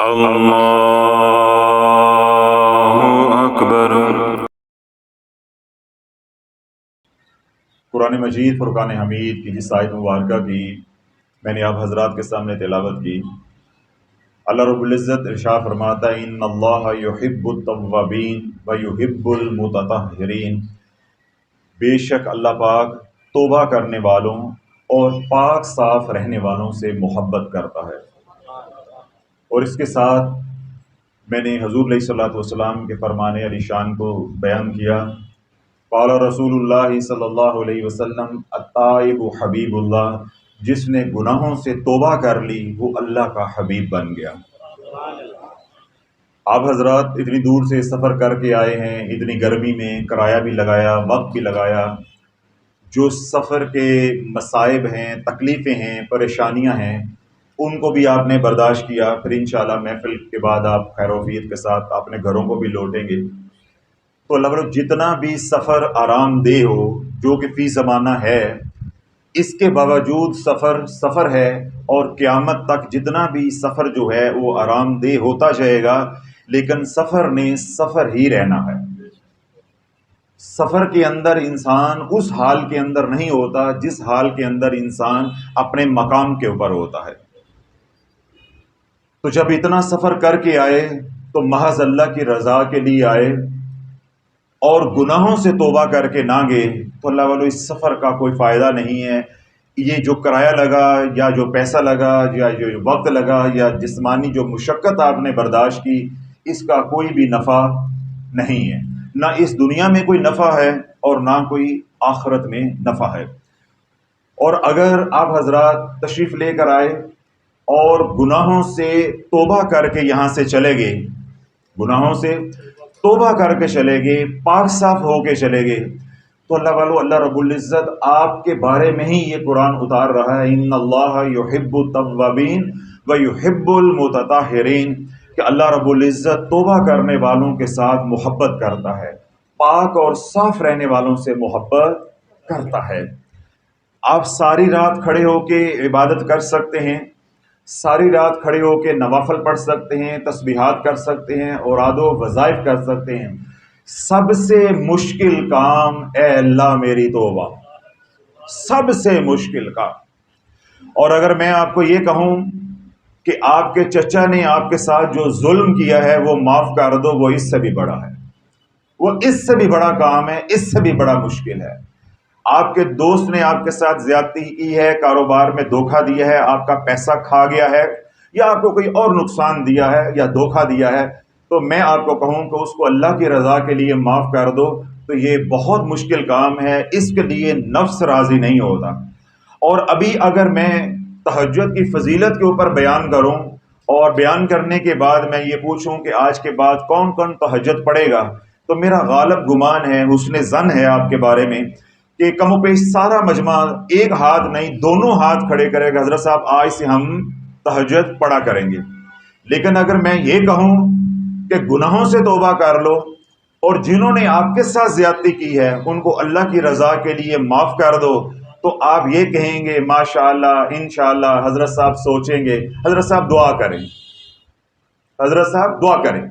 اللہ اکبر۔ قرآن مجید فرقان حمید کی جس آیت مبارکہ کی میں نے آپ حضرات کے سامنے تلاوت کی، اللہ رب العزت ارشاد فرماتا ہے ان اللہ یحب التوابین ویحب المتطہرین، بے شک اللہ پاک توبہ کرنے والوں اور پاک صاف رہنے والوں سے محبت کرتا ہے۔ اور اس کے ساتھ میں نے حضور علیہ الصلوۃ والسلام کے فرمان علی شان کو بیان کیا، قال رسول اللہ صلی اللہ علیہ وسلم التائب حبیب اللہ، جس نے گناہوں سے توبہ کر لی وہ اللہ کا حبیب بن گیا۔ آپ حضرات اتنی دور سے سفر کر کے آئے ہیں، اتنی گرمی میں کرایہ بھی لگایا، وقت بھی لگایا، جو سفر کے مصائب ہیں، تکلیفیں ہیں، پریشانیاں ہیں، ان کو بھی آپ نے برداشت کیا۔ پھر انشاءاللہ محفل کے بعد آپ خیر وفیت کے ساتھ اپنے گھروں کو بھی لوٹیں گے۔ تو اللہ تعالیٰ جتنا بھی سفر آرام دہ ہو، جو کہ فی زمانہ ہے، اس کے باوجود سفر ہے، اور قیامت تک جتنا بھی سفر جو ہے وہ آرام دہ ہوتا جائے گا، لیکن سفر نے سفر ہی رہنا ہے۔ سفر کے اندر انسان اس حال کے اندر نہیں ہوتا جس حال کے اندر انسان اپنے مقام کے اوپر ہوتا ہے۔ تو جب اتنا سفر کر کے آئے تو محض اللہ کی رضا کے لیے آئے اور گناہوں سے توبہ کر کے نہ گئے تو اللہ والو اس سفر کا کوئی فائدہ نہیں ہے۔ یہ جو کرایہ لگا یا جو پیسہ لگا یا جو وقت لگا یا جسمانی جو مشقت آپ نے برداشت کی، اس کا کوئی بھی نفع نہیں ہے، نہ اس دنیا میں کوئی نفع ہے اور نہ کوئی آخرت میں نفع ہے۔ اور اگر آپ حضرات تشریف لے کر آئے اور گناہوں سے توبہ کر کے یہاں سے چلے گئے، گناہوں سے توبہ کر کے چلے گئے، پاک صاف ہو کے چلے گئے، تو اللہ والو اللہ رب العزت آپ کے بارے میں ہی یہ قرآن اتار رہا ہے ان اللہ یحب التوابین ویحب المتطہرین، کہ اللہ رب العزت توبہ کرنے والوں کے ساتھ محبت کرتا ہے، پاک اور صاف رہنے والوں سے محبت کرتا ہے۔ آپ ساری رات کھڑے ہو کے عبادت کر سکتے ہیں، ساری رات کھڑے ہو کے نوافل پڑھ سکتے ہیں، تسبیحات کر سکتے ہیں، اوراد و وظائف کر سکتے ہیں۔ سب سے مشکل کام اے اللہ میری توبہ، سب سے مشکل کام۔ اور اگر میں آپ کو یہ کہوں کہ آپ کے چچا نے آپ کے ساتھ جو ظلم کیا ہے وہ معاف کر دو، وہ اس سے بھی بڑا ہے، وہ اس سے بھی بڑا کام ہے، اس سے بھی بڑا مشکل ہے۔ آپ کے دوست نے آپ کے ساتھ زیادتی کی ہے، کاروبار میں دھوکہ دیا ہے، آپ کا پیسہ کھا گیا ہے، یا آپ کو کوئی اور نقصان دیا ہے یا دھوکہ دیا ہے، تو میں آپ کو کہوں کہ اس کو اللہ کی رضا کے لیے معاف کر دو، تو یہ بہت مشکل کام ہے، اس کے لیے نفس راضی نہیں ہوتا۔ اور ابھی اگر میں تہجد کی فضیلت کے اوپر بیان کروں اور بیان کرنے کے بعد میں یہ پوچھوں کہ آج کے بعد کون کون تہجد پڑھے گا، تو میرا غالب گمان ہے، حسن ظن ہے آپ کے بارے میں کہ کم و بیش سارا مجمع ایک ہاتھ نہیں دونوں ہاتھ کھڑے کرے گا، حضرت صاحب آج سے ہم تہجد پڑھا کریں گے۔ لیکن اگر میں یہ کہوں کہ گناہوں سے توبہ کر لو اور جنہوں نے آپ کے ساتھ زیادتی کی ہے ان کو اللہ کی رضا کے لیے معاف کر دو، تو آپ یہ کہیں گے ماشاءاللہ انشاءاللہ، حضرت صاحب سوچیں گے، حضرت صاحب دعا کریں، حضرت صاحب دعا کریں۔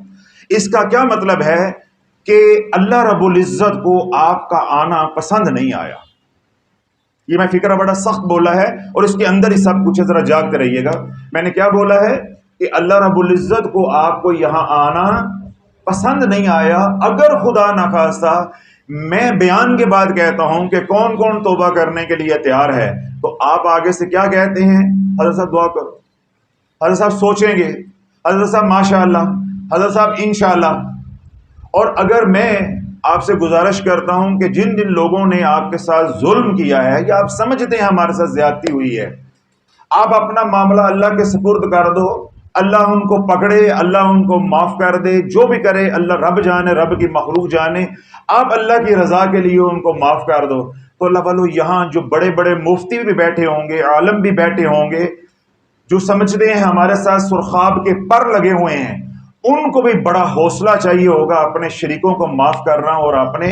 اس کا کیا مطلب ہے کہ اللہ رب العزت کو آپ کا آنا پسند نہیں آیا۔ یہ میں فکرہ بڑا سخت بولا ہے اور اس کے اندر ہی سب کچھ ہے، ذرا جاگتے رہیے گا۔ میں نے کیا بولا ہے کہ اللہ رب العزت کو آپ کو یہاں آنا پسند نہیں آیا۔ اگر خدا نخواستہ میں بیان کے بعد کہتا ہوں کہ کون کون توبہ کرنے کے لیے تیار ہے، تو آپ آگے سے کیا کہتے ہیں؟ حضرت صاحب دعا کرو، حضرت صاحب سوچیں گے، حضرت صاحب ماشاءاللہ، حضرت صاحب انشاءاللہ۔ اور اگر میں آپ سے گزارش کرتا ہوں کہ جن جن لوگوں نے آپ کے ساتھ ظلم کیا ہے یا آپ سمجھتے ہیں ہمارے ساتھ زیادتی ہوئی ہے، آپ اپنا معاملہ اللہ کے سپرد کر دو، اللہ ان کو پکڑے، اللہ ان کو معاف کر دے، جو بھی کرے اللہ رب جانے، رب کی مخلوق جانے، آپ اللہ کی رضا کے لیے ان کو معاف کر دو۔ تو اللہ والو یہاں جو بڑے بڑے مفتی بھی بیٹھے ہوں گے، عالم بھی بیٹھے ہوں گے، جو سمجھتے ہیں ہمارے ساتھ سرخاب کے پر لگے ہوئے ہیں، ان کو بھی بڑا حوصلہ چاہیے ہوگا اپنے شریکوں کو معاف کرنا اور اپنے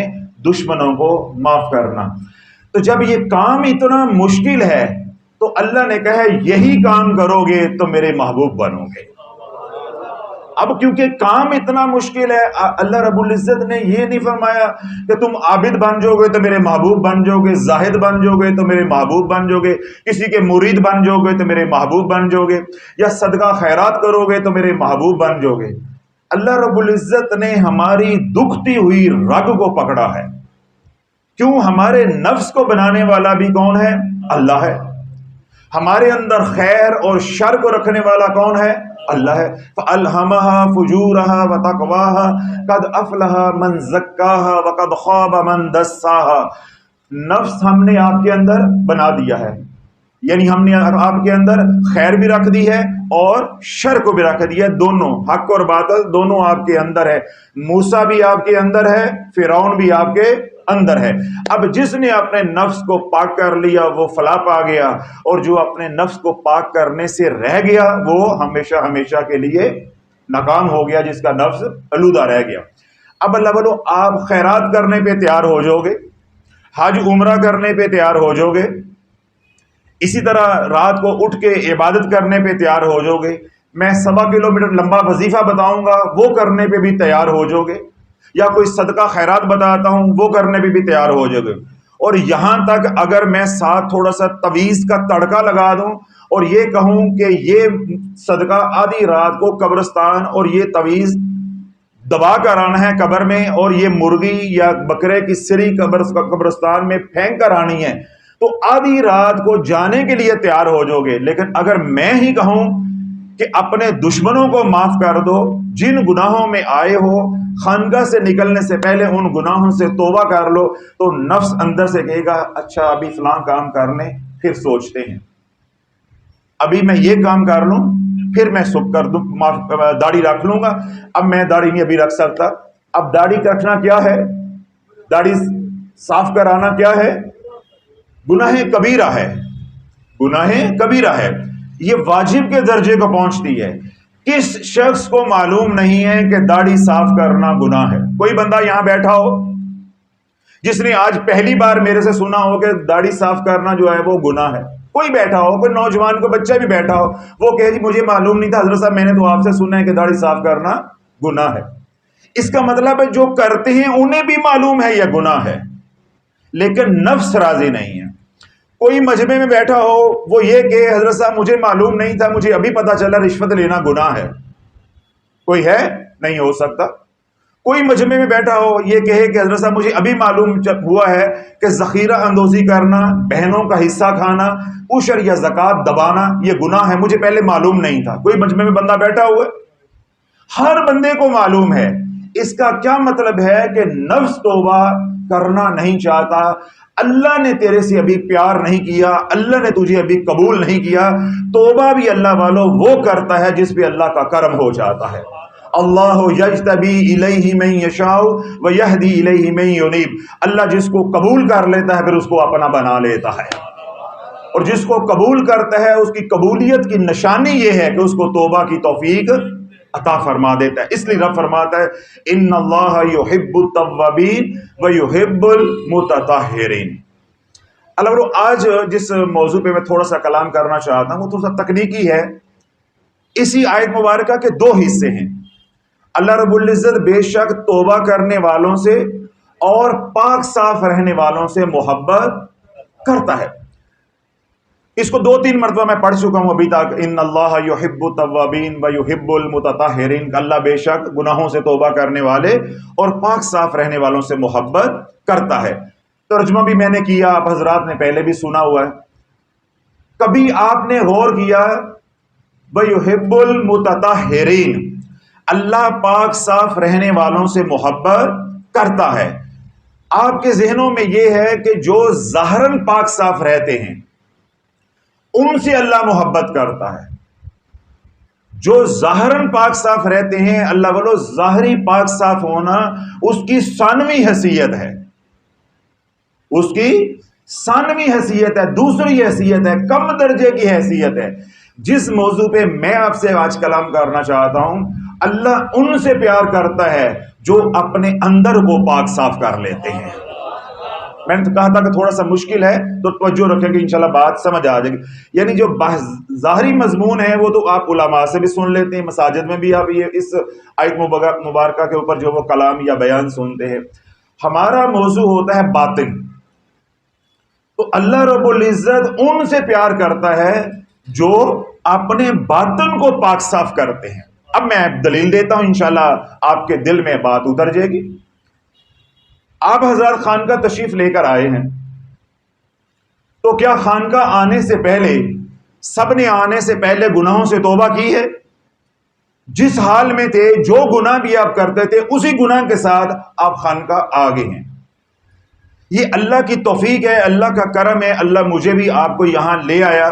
دشمنوں کو معاف کرنا۔ تو جب یہ کام اتنا مشکل ہے تو اللہ نے کہا یہی کام کرو گے تو میرے محبوب بنو گے۔ اب کیونکہ کام اتنا مشکل ہے، اللہ رب العزت نے یہ نہیں فرمایا کہ تم عابد بن جاؤ گے تو میرے محبوب بن جاؤ گے، زاہد بن جاؤ گے تو میرے محبوب بن جاؤ گے، کسی کے مرید بن جاؤ گے تو میرے محبوب بن جاؤ گے، یا صدقہ خیرات کرو گے تو میرے محبوب بن جاؤ گے۔ اللہ رب العزت نے ہماری دکھتی ہوئی رگ کو پکڑا ہے۔ کیوں؟ ہمارے نفس کو بنانے والا بھی کون ہے؟ اللہ ہے۔ ہمارے اندر خیر اور شر کو رکھنے والا کون ہے؟ اللہ ہے۔ فَأَلْهَمَهَا فُجُورَهَا وَتَقْوَاهَا قَدْ أَفْلَحَ مَنْ زَكَّاهَا وَقَدْ خَابَ مَنْ دَسَّاهَا۔ نفس ہم نے آپ کے اندر بنا دیا ہے، یعنی ہم نے آپ کے اندر خیر بھی رکھ دی ہے اور شر کو بھی رکھ دیا ہے، دونوں حق اور باطل دونوں آپ کے اندر ہے۔ موسیٰ بھی آپ کے اندر ہے، فرعون بھی آپ کے اندر ہے۔ اب جس نے اپنے نفس کو پاک کر لیا وہ فلاح پا گیا، اور جو اپنے نفس کو پاک کرنے سے رہ گیا وہ ہمیشہ ہمیشہ کے لیے ناکام ہو گیا، جس کا نفس آلودہ رہ گیا۔ اب اللہ بولو آپ خیرات کرنے پہ تیار ہو جاؤ گے، حج عمرہ کرنے پہ تیار ہو جاؤ گے، اسی طرح رات کو اٹھ کے عبادت کرنے پہ تیار ہو جاؤ گے، میں 1.25 کلومیٹر لمبا وظیفہ بتاؤں گا وہ کرنے پہ بھی تیار ہو جاؤ گے، یا کوئی صدقہ خیرات بتاتا ہوں وہ کرنے پہ بھی تیار ہو جاؤ گے، اور یہاں تک اگر میں ساتھ تھوڑا سا تویز کا تڑکا لگا دوں اور یہ کہوں کہ یہ صدقہ آدھی رات کو قبرستان اور یہ تویز دبا کر آنا ہے قبر میں، اور یہ مرغی یا بکرے کی سری قبرستان میں پھینک کر آنی ہے، تو آدھی رات کو جانے کے لیے تیار ہو جاؤ گے۔ لیکن اگر میں ہی کہوں کہ اپنے دشمنوں کو معاف کر دو، جن گناہوں میں آئے ہو خانقاہ سے نکلنے سے پہلے ان گناہوں سے توبہ کر لو، تو نفس اندر سے کہے گا اچھا ابھی فلاں کام کر لیں پھر سوچتے ہیں، ابھی میں یہ کام کر لوں پھر میں سب کر دوں، داڑھی رکھ لوں گا، اب میں داڑھی نہیں ابھی رکھ سکتا۔ اب داڑھی رکھنا کیا ہے؟ داڑھی صاف کرانا کیا ہے؟ گناہ کبیرہ ہے، گناہ کبیرہ ہے، یہ واجب کے درجے کو پہنچتی ہے۔ کس شخص کو معلوم نہیں ہے کہ داڑھی صاف کرنا گناہ ہے؟ کوئی بندہ یہاں بیٹھا ہو جس نے آج پہلی بار میرے سے سنا ہو کہ داڑھی صاف کرنا جو ہے وہ گناہ ہے؟ کوئی بیٹھا ہو، کوئی نوجوان کو بچہ بھی بیٹھا ہو، وہ کہے جی مجھے معلوم نہیں تھا حضرت صاحب، میں نے تو آپ سے سنا ہے کہ داڑھی صاف کرنا گناہ ہے۔ اس کا مطلب ہے جو کرتے ہیں انہیں بھی معلوم ہے یہ گناہ ہے، لیکن نفس راضی نہیں ہے۔ کوئی مجمع میں بیٹھا ہو، وہ یہ کہ حضرت صاحب مجھے معلوم نہیں تھا، مجھے ابھی پتا چلا رشوت لینا گناہ ہے، کوئی ہے؟ نہیں ہو سکتا۔ کوئی مجمع میں بیٹھا ہو یہ کہے کہ حضرت صاحب مجھے ابھی معلوم ہوا ہے کہ ذخیرہ اندوزی کرنا، بہنوں کا حصہ کھانا، عشر یا زکوٰۃ دبانا یہ گناہ ہے، مجھے پہلے معلوم نہیں تھا۔ کوئی مجمع میں بندہ بیٹھا ہوا ہے، ہر بندے کو معلوم ہے۔ اس کا کیا مطلب ہے کہ نفس توبہ کرنا نہیں چاہتا، اللہ نے تیرے سے ابھی پیار نہیں کیا، اللہ نے تجھے ابھی قبول نہیں کیا۔ توبہ بھی اللہ والوں وہ کرتا ہے جس پہ اللہ کا کرم ہو جاتا ہے۔ اللہ یجتبی الیہ من یشاء ویہدی الیہ من ینیب، اللہ جس کو قبول کر لیتا ہے پھر اس کو اپنا بنا لیتا ہے، اور جس کو قبول کرتا ہے اس کی قبولیت کی نشانی یہ ہے کہ اس کو توبہ کی توفیق عطا فرما دیتا ہے۔ اس لیے رب فرماتا ہے ان اللہ یحب التوابین ویحب المتطہرین۔ اللہ آج جس موضوع پہ میں تھوڑا سا کلام کرنا چاہتا ہوں وہ تھوڑا سا تکنیکی ہے۔ اسی آیت مبارکہ کے 2 حصے ہیں۔ اللہ رب العزت بے شک توبہ کرنے والوں سے اور پاک صاف رہنے والوں سے محبت کرتا ہے۔ اس کو 2-3 مرتبہ میں پڑھ چکا ہوں ابھی تک، ان اللہ یحب التوابین ویحب المتطہرین، اللہ بے شک گناہوں سے توبہ کرنے والے اور پاک صاف رہنے والوں سے محبت کرتا ہے۔ ترجمہ بھی میں نے کیا، آپ حضرات نے پہلے بھی سنا ہوا ہے۔ کبھی آپ نے غور کیا ویحب المتطہرین، اللہ پاک صاف رہنے والوں سے محبت کرتا ہے۔ آپ کے ذہنوں میں یہ ہے کہ جو ظاہراً پاک صاف رہتے ہیں ان سے اللہ محبت کرتا ہے۔ جو ظاہراً پاک صاف رہتے ہیں، اللہ والو ظاہری پاک صاف ہونا اس کی ثانوی حیثیت ہے، اس کی ثانوی حیثیت ہے، دوسری حیثیت ہے، کم درجے کی حیثیت ہے۔ جس موضوع پہ میں آپ سے آج کلام کرنا چاہتا ہوں، اللہ ان سے پیار کرتا ہے جو اپنے اندر کو پاک صاف کر لیتے ہیں، میں نے تو کہا تھا کہ تھوڑا سا مشکل ہے تو توجہ رکھیں کہ انشاءاللہ بات سمجھ آ جائے گی. یعنی جو ظاہری مضمون ہے وہ تو آپ علماء سے بھی سن لیتے ہیں، مساجد میں بھی آپ یہ اس آیت مبارکہ کے اوپر جو وہ کلام یا بیان سنتے ہیں. ہمارا موضوع ہوتا ہے باطن. تو اللہ رب العزت ان سے پیار کرتا ہے جو اپنے باطن کو پاک صاف کرتے ہیں. اب میں دلیل دیتا ہوں، انشاءاللہ آپ کے دل میں بات اتر جائے گی. آپ حضرات خانقاہ تشریف لے کر آئے ہیں، تو کیا خانقاہ آنے سے پہلے سب نے آنے سے پہلے گناہوں سے توبہ کی ہے؟ جس حال میں تھے، جو گناہ بھی آپ کرتے تھے، اسی گناہ کے ساتھ آپ خانقاہ آ گئے ہیں. یہ اللہ کی توفیق ہے، اللہ کا کرم ہے. اللہ مجھے بھی آپ کو یہاں لے آیا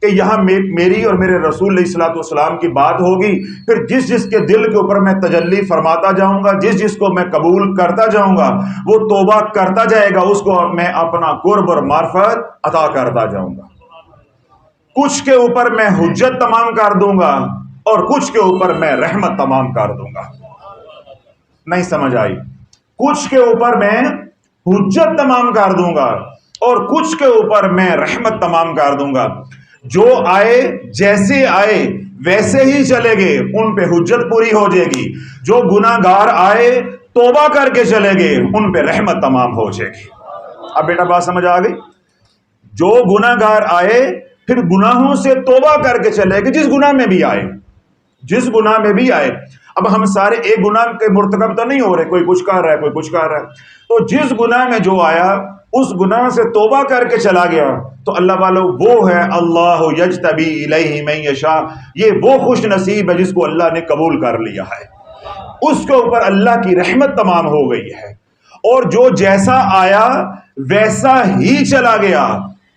کہ یہاں میری اور میرے رسول علیہ الصلوۃ والسلام کی بات ہوگی. پھر جس جس کے دل کے اوپر میں تجلی فرماتا جاؤں گا، جس جس کو میں قبول کرتا جاؤں گا، وہ توبہ کرتا جائے گا، اس کو میں اپنا قرب اور معرفت عطا کرتا جاؤں گا. کچھ کے اوپر میں حجت تمام کر دوں گا اور کچھ کے اوپر میں رحمت تمام کر دوں گا. نہیں سمجھ آئی؟ کچھ کے اوپر میں حجت تمام کر دوں گا اور کچھ کے اوپر میں رحمت تمام کر دوں گا. جو آئے جیسے آئے ویسے ہی چلے گئے، ان پہ حجت پوری ہو جائے گی. جو گناہ گار آئے توبہ کر کے چلے گئے، ان پہ رحمت تمام ہو جائے گی. اب بیٹا بات سمجھ آ گئی؟ جو گناہ گار آئے پھر گناہوں سے توبہ کر کے چلے گئے، جس گناہ میں بھی آئے، جس گناہ میں بھی آئے. اب ہم سارے ایک گناہ کے مرتکب تو نہیں ہو رہے، کوئی کچھ کر رہا ہے، کوئی کچھ کر رہا ہے. تو جس گناہ میں جو آیا اس گناہ سے توبہ کر کے چلا گیا، تو اللہ والو وہ ہے اللہ یجتبی الیہ من یشاء. یہ وہ خوش نصیب ہے جس کو اللہ نے قبول کر لیا ہے، اس کے اوپر اللہ کی رحمت تمام ہو گئی ہے. اور جو جیسا آیا ویسا ہی چلا گیا،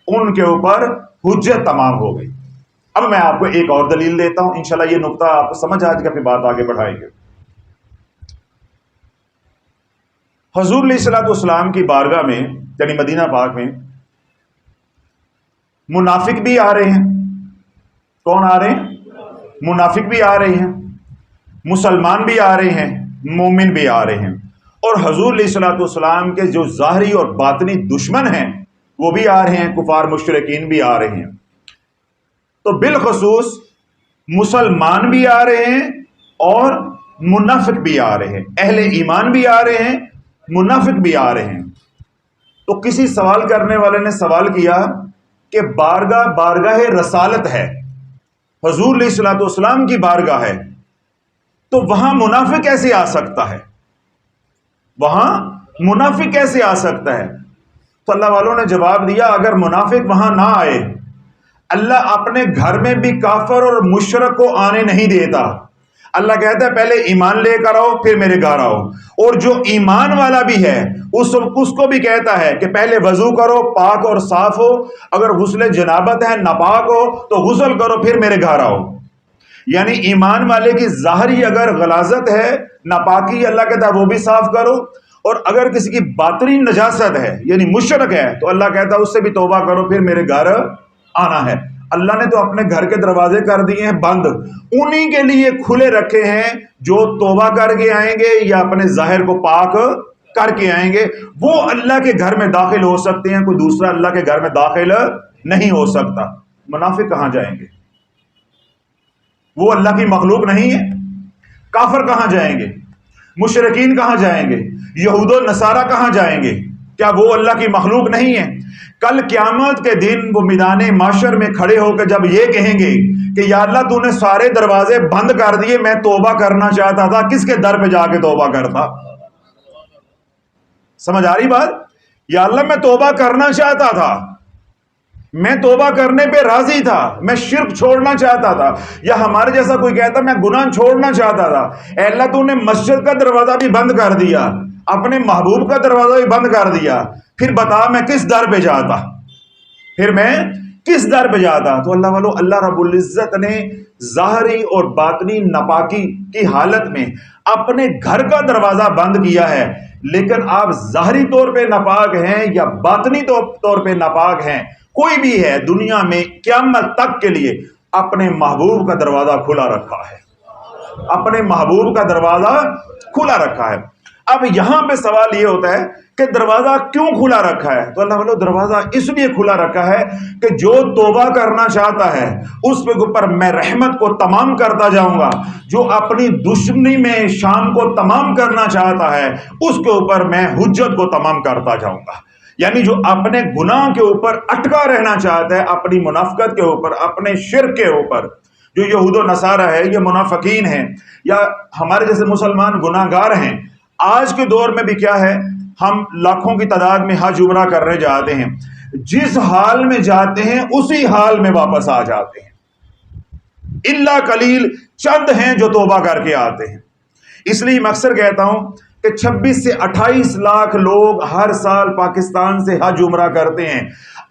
ان کے اوپر حجت تمام ہو گئی. اب میں آپ کو ایک اور دلیل دیتا ہوں، انشاءاللہ یہ نقطہ آپ کو سمجھ آ جائے گا، پھر بات آگے بڑھائیں گے. حضور علیہ الصلوۃ والسلام کی بارگاہ میں یعنی مدینہ پاک میں منافق بھی آ رہے ہیں. کون آ رہے ہیں؟ منافق بھی آ رہے ہیں، مسلمان بھی آ رہے ہیں، مومن بھی آ رہے ہیں. اور حضور علیہ الصلوۃ والسلام کے جو ظاہری اور باطنی دشمن ہیں وہ بھی آ رہے ہیں، کفار مشرکین بھی آ رہے ہیں. تو بالخصوص مسلمان بھی آ رہے ہیں اور منافق بھی آ رہے ہیں، اہل ایمان بھی آ رہے ہیں، منافق بھی آ رہے ہیں. تو کسی سوال کرنے والے نے سوال کیا کہ بارگاہ رسالت ہے، حضور علیہ الصلوۃ والسلام کی بارگاہ ہے، تو وہاں منافق کیسے آ سکتا ہے؟ وہاں منافق کیسے آ سکتا ہے؟ تو اللہ والوں نے جواب دیا، اگر منافق وہاں نہ آئے، اللہ اپنے گھر میں بھی کافر اور مشرک کو آنے نہیں دیتا. اللہ کہتا ہے پہلے ایمان لے کر آؤ پھر میرے گھر آؤ. اور جو ایمان والا بھی ہے اس کو بھی کہتا ہے کہ پہلے وضو کرو، پاک اور صاف ہو، اگر غسل جنابت ہے ناپاک ہو تو غسل کرو پھر میرے گھر آؤ. یعنی ایمان والے کی ظاہری اگر غلاظت ہے، ناپاکی، اللہ کہتا ہے وہ بھی صاف کرو. اور اگر کسی کی باطنی نجاست ہے یعنی مشرک ہے تو اللہ کہتا ہے اس سے بھی توبہ کرو پھر میرے گھر آنا ہے. اللہ نے تو اپنے گھر کے دروازے کر دیے ہیں بند، انہی کے لیے کھلے رکھے ہیں جو توبہ کر کے آئیں گے یا اپنے ظاہر کو پاک کر کے آئیں گے، وہ اللہ کے گھر میں داخل ہو سکتے ہیں، کوئی دوسرا اللہ کے گھر میں داخل نہیں ہو سکتا. منافق کہاں جائیں گے؟ وہ اللہ کی مخلوق نہیں ہے. کافر کہاں جائیں گے؟ مشرکین کہاں جائیں گے؟ یہود و نصارہ کہاں جائیں گے؟ کیا وہ اللہ کی مخلوق نہیں ہے؟ کل قیامت کے دن وہ میدان محشر میں کھڑے ہو کے جب یہ کہیں گے کہ یا اللہ تو نے سارے دروازے بند کر دیے، میں توبہ کرنا چاہتا تھا، کس کے در پہ جا کے توبہ کرتا؟ سمجھ آ رہی بات؟ یا اللہ میں توبہ کرنا چاہتا تھا، میں توبہ کرنے پہ راضی تھا، میں شرک چھوڑنا چاہتا تھا. یا ہمارے جیسا کوئی کہتا میں گناہ چھوڑنا چاہتا تھا، اے اللہ تو نے مسجد کا دروازہ بھی بند کر دیا، اپنے محبوب کا دروازہ بھی بند کر دیا، پھر بتا میں کس در پہ جاتا؟ پھر میں کس در پہ جاتا؟ تو اللہ والو، اللہ رب العزت نے ظاہری اور باطنی ناپاکی کی حالت میں اپنے گھر کا دروازہ بند کیا ہے. لیکن آپ ظاہری طور پہ ناپاک ہیں یا باطنی طور پہ ناپاک ہیں، کوئی بھی ہے دنیا میں قیامت تک کے لیے اپنے محبوب کا دروازہ کھلا رکھا ہے، اپنے محبوب کا دروازہ کھلا رکھا ہے. اب یہاں پہ سوال یہ ہوتا ہے کہ دروازہ کیوں کھلا رکھا ہے؟ تو اللہ والو دروازہ اس لیے کھلا رکھا ہے کہ جو توبہ کرنا چاہتا ہے اس پہ اوپر میں رحمت کو تمام کرتا جاؤں گا، جو اپنی دشمنی میں شام کو تمام کرنا چاہتا ہے اس کے اوپر میں حجت کو تمام کرتا جاؤں گا۔ یعنی جو اپنے گناہ کے اوپر اٹکا رہنا چاہتا ہے، اپنی منافقت کے اوپر، اپنے شرک کے اوپر، جو یہود و نصارہ ہے، یہ منافقین ہیں یا ہمارے جیسے مسلمان گناہ گار ہیں، آج کے دور میں بھی کیا ہے، ہم لاکھوں کی تعداد میں حج عمرہ کرنے جاتے ہیں، جس حال میں جاتے ہیں اسی حال میں واپس آ جاتے ہیں، الا قلیل چند ہیں جو توبہ کر کے آتے ہیں۔ اس لیے میں اکثر کہتا ہوں کہ 26 سے 28 لاکھ لوگ ہر سال پاکستان سے حج عمرہ کرتے ہیں،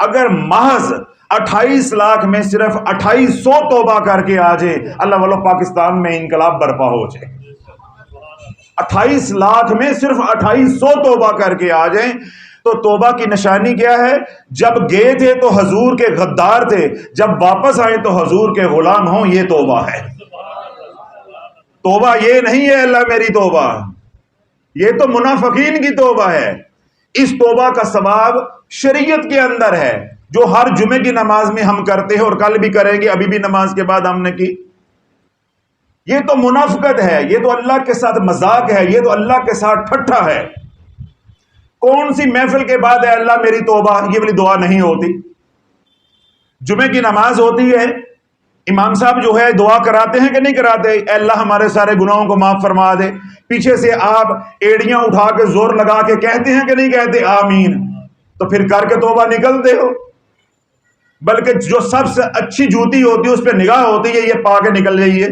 اگر محض 28 لاکھ میں صرف 2800 توبہ کر کے آ جائے، اللہ والو پاکستان میں انقلاب برپا ہو جائے۔ 28 لاکھ میں صرف 2800 توبہ کر کے آ جائیں تو توبہ کی نشانی کیا ہے؟ جب گئے تھے تو حضور کے غدار تھے، جب واپس آئے تو حضور کے غلام ہوں، یہ توبہ ہے۔ توبہ یہ نہیں ہے اللہ میری توبہ، یہ تو منافقین کی توبہ ہے۔ اس توبہ کا ثواب شریعت کے اندر ہے، جو ہر جمعے کی نماز میں ہم کرتے ہیں اور کل بھی کریں گے، ابھی بھی نماز کے بعد ہم نے کی۔ یہ تو منافقت ہے، یہ تو اللہ کے ساتھ مذاق ہے، یہ تو اللہ کے ساتھ ٹھٹھا ہے۔ کون سی محفل کے بعد ہے اللہ میری توبہ، یہ والی دعا نہیں ہوتی۔ جمعے کی نماز ہوتی ہے، امام صاحب جو ہے دعا کراتے ہیں کہ نہیں کراتے؟ اے اللہ ہمارے سارے گناہوں کو معاف فرما دے، پیچھے سے آپ ایڑیاں اٹھا کے زور لگا کے کہتے ہیں کہ نہیں کہتے آمین؟ تو پھر کر کے توبہ نکلتے ہو، بلکہ جو سب سے اچھی جوتی ہوتی ہے اس پہ نگاہ ہوتی ہے، یہ پا کے نکل جائیے،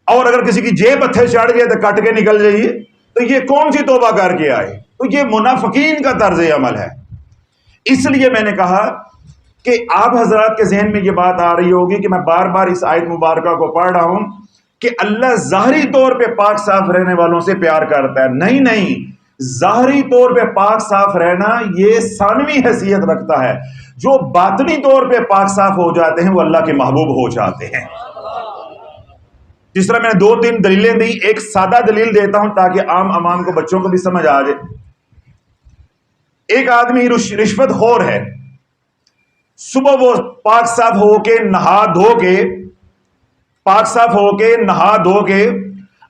اور اگر کسی کی جیب اتھے چڑھ جائے تو کٹ کے نکل جائیے۔ تو یہ کون سی توبہ کر کے آئے؟ تو یہ منافقین کا طرز عمل ہے۔ اس لیے میں نے کہا کہ آپ حضرات کے ذہن میں یہ بات آ رہی ہوگی کہ میں بار بار اس آیت مبارکہ کو پڑھ رہا ہوں کہ اللہ ظاہری طور پہ پاک صاف رہنے والوں سے پیار کرتا ہے۔ نہیں، ظاہری طور پہ پاک صاف رہنا یہ ثانوی حیثیت رکھتا ہے، جو باطنی طور پہ پاک صاف ہو جاتے ہیں وہ اللہ کے محبوب ہو جاتے ہیں۔ جس طرح میں نے 2-3 دلیلیں دی، ایک سادہ دلیل دیتا ہوں تاکہ عام عوام کو، بچوں کو بھی سمجھ آ جائے۔ ایک آدمی رشوت خور ہے، صبح وہ پاک صاف ہو کے نہا دھو کے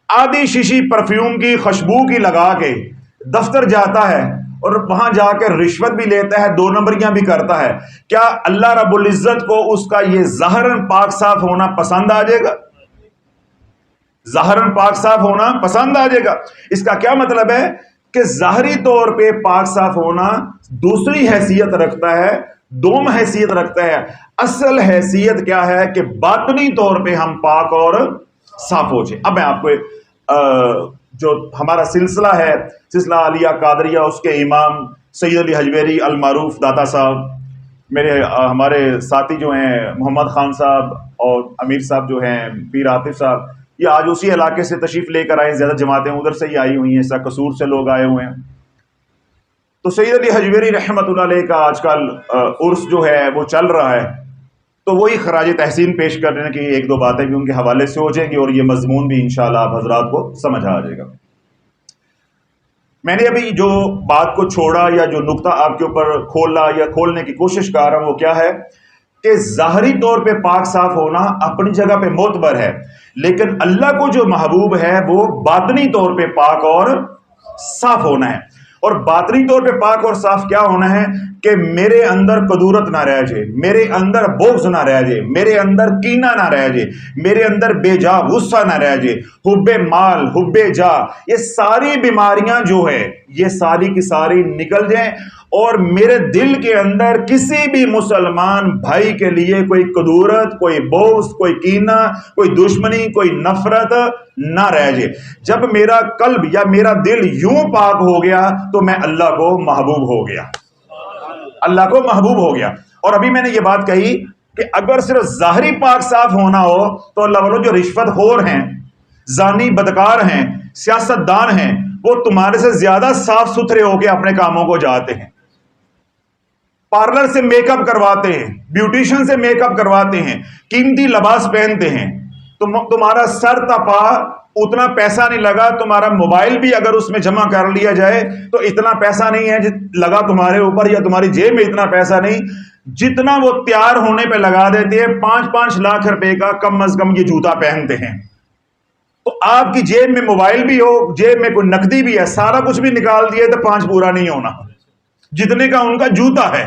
آدھی شیشی پرفیوم کی خوشبو کی لگا کے دفتر جاتا ہے اور وہاں جا کے رشوت بھی لیتا ہے، 2 نمبریاں بھی کرتا ہے، کیا اللہ رب العزت کو اس کا یہ ظاہراً پاک صاف ہونا پسند آ جائے گا؟ ظاہراً پاک صاف ہونا پسند آ جائے گا؟ اس کا کیا مطلب ہے کہ ظاہری طور پہ پاک صاف ہونا دوسری حیثیت رکھتا ہے، دوم حیثیت رکھتا ہے۔ اصل حیثیت کیا ہے کہ باطنی طور پہ ہم پاک اور صاف ہو جائے۔ اب میں آپ کو جو ہمارا سلسلہ ہے، سلسلہ عالیہ قادریہ، اس کے امام سید علی حجویری المعروف داتا صاحب، ہمارے ساتھی جو ہیں محمد خان صاحب اور امیر صاحب جو ہیں پیر عاطف صاحب، یہ آج اسی علاقے سے تشریف لے کر آئے، زیادہ جماعتیں ادھر سے ہی آئی ہوئی ہیں، قصور سے لوگ آئے ہوئے ہیں۔ تو سید علی حجویری رحمۃ اللہ علیہ کا آج کل عرس جو ہے وہ چل رہا ہے، تو وہی خراج تحسین پیش کرنے کی 1-2 باتیں بھی ان کے حوالے سے ہو جائیں گی، اور یہ مضمون بھی انشاءاللہ آپ حضرات کو سمجھ آ جائے گا۔ میں نے ابھی جو بات کو چھوڑا یا جو نقطہ آپ کے اوپر کھولا یا کھولنے کی کوشش کر رہا ہوں وہ کیا ہے کہ ظاہری طور پہ پاک صاف ہونا اپنی جگہ پہ معتبر ہے، لیکن اللہ کو جو محبوب ہے وہ باطنی طور پہ پاک اور صاف ہونا ہے۔ اور باطنی طور پہ پاک اور صاف کیا ہونا ہے کہ میرے اندر قدورت نہ رہ جائے، میرے اندر بغض نہ رہ جائے، میرے اندر کینہ نہ رہ جائے، میرے اندر بے جا غصہ نہ رہ جائے، حب مال، حب جا، یہ ساری بیماریاں جو ہے یہ ساری کی ساری نکل جائیں، اور میرے دل کے اندر کسی بھی مسلمان بھائی کے لیے کوئی قدورت، کوئی بغض، کوئی کینہ، کوئی دشمنی، کوئی نفرت نہ رہ جائے۔ جب میرا قلب یا میرا دل یوں پاک ہو گیا تو میں اللہ کو محبوب ہو گیا، اللہ کو محبوب ہو گیا۔ اور ابھی میں نے یہ بات کہی کہ اگر صرف ظاہری پاک صاف ہونا ہو تو اللہ والوں جو رشوت خور ہیں، زانی بدکار ہیں، سیاست دان ہیں، وہ تمہارے سے زیادہ صاف ستھرے ہو کے اپنے کاموں کو جاتے ہیں، پارلر سے میک اپ کرواتے ہیں، بیوٹیشن سے میک اپ کرواتے ہیں، قیمتی لباس پہنتے ہیں، تمہارا سر تا پا اتنا پیسہ نہیں لگا. تمہارا موبائل بھی اگر اس میں جمع کر لیا جائے تو اتنا پیسہ نہیں ہے لگا تمہارے اوپر, یا تمہاری جیب میں اتنا پیسہ نہیں جتنا وہ تیار ہونے پہ لگا دیتے ہیں. 5-5 لاکھ روپے کا کم از کم یہ جوتا پہنتے ہیں. تو آپ کی جیب میں موبائل بھی ہو, جیب میں کوئی نقدی بھی ہے, سارا کچھ بھی نکال دیا تو 5 پورا نہیں ہونا جتنے کا ان کا جوتا ہے.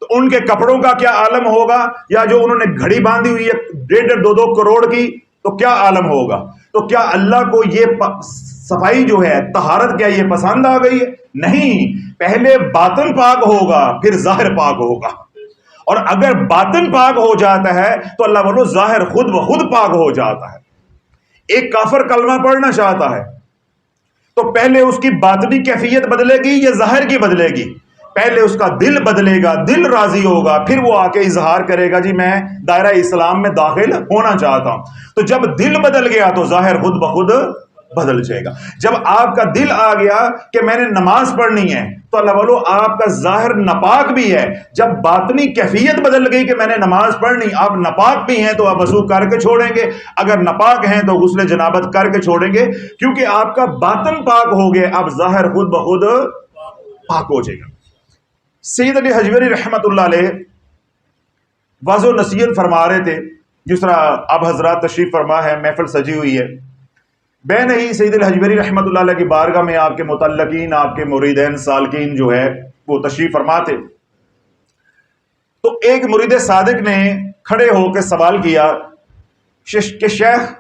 تو ان کے کپڑوں کا کیا عالم ہوگا, یا جو انہوں نے گھڑی باندھی ہوئی ہے 1.5-2 کروڑ کی, تو کیا عالم ہوگا. تو کیا اللہ کو یہ صفائی جو ہے, طہارت, کیا یہ پسند آ گئی ہے؟ نہیں. پہلے باطن پاک ہوگا پھر ظاہر پاک ہوگا. اور اگر باطن پاک ہو جاتا ہے تو اللہ بولو ظاہر خود بخود پاک ہو جاتا ہے. ایک کافر کلمہ پڑھنا چاہتا ہے تو پہلے اس کی باطنی کیفیت بدلے گی یا ظاہر کی بدلے گی؟ پہلے اس کا دل بدلے گا, دل راضی ہوگا, پھر وہ آ کے اظہار کرے گا جی میں دائرہ اسلام میں داخل ہونا چاہتا ہوں. تو جب دل بدل گیا تو ظاہر خود بخود بدل جائے گا. جب آپ کا دل آ گیا کہ میں نے نماز پڑھنی ہے تو اللہ بولو آپ کا ظاہر ناپاک بھی ہے. جب باطنی کیفیت بدل گئی کہ میں نے نماز پڑھنی, آپ ناپاک بھی ہیں تو آپ وضو کر کے چھوڑیں گے, اگر ناپاک ہیں تو غسل جنابت کر کے چھوڑیں گے, کیونکہ آپ کا باطن پاک ہو گیا, اب ظاہر خود بخود پاک ہو جائے گا. سید علی حجویری رحمت اللہ علیہ واضح و نصیحت فرما رہے تھے. جس طرح اب حضرات تشریف فرما ہے, محفل سجی ہوئی ہے, بے نہیں سید علی حجویری رحمت اللہ علیہ کی بارگاہ میں آپ کے متعلقین, آپ کے مریدین, سالکین جو ہے وہ تشریف فرما تھے. تو ایک مرید صادق نے کھڑے ہو کے سوال کیا کہ شیخ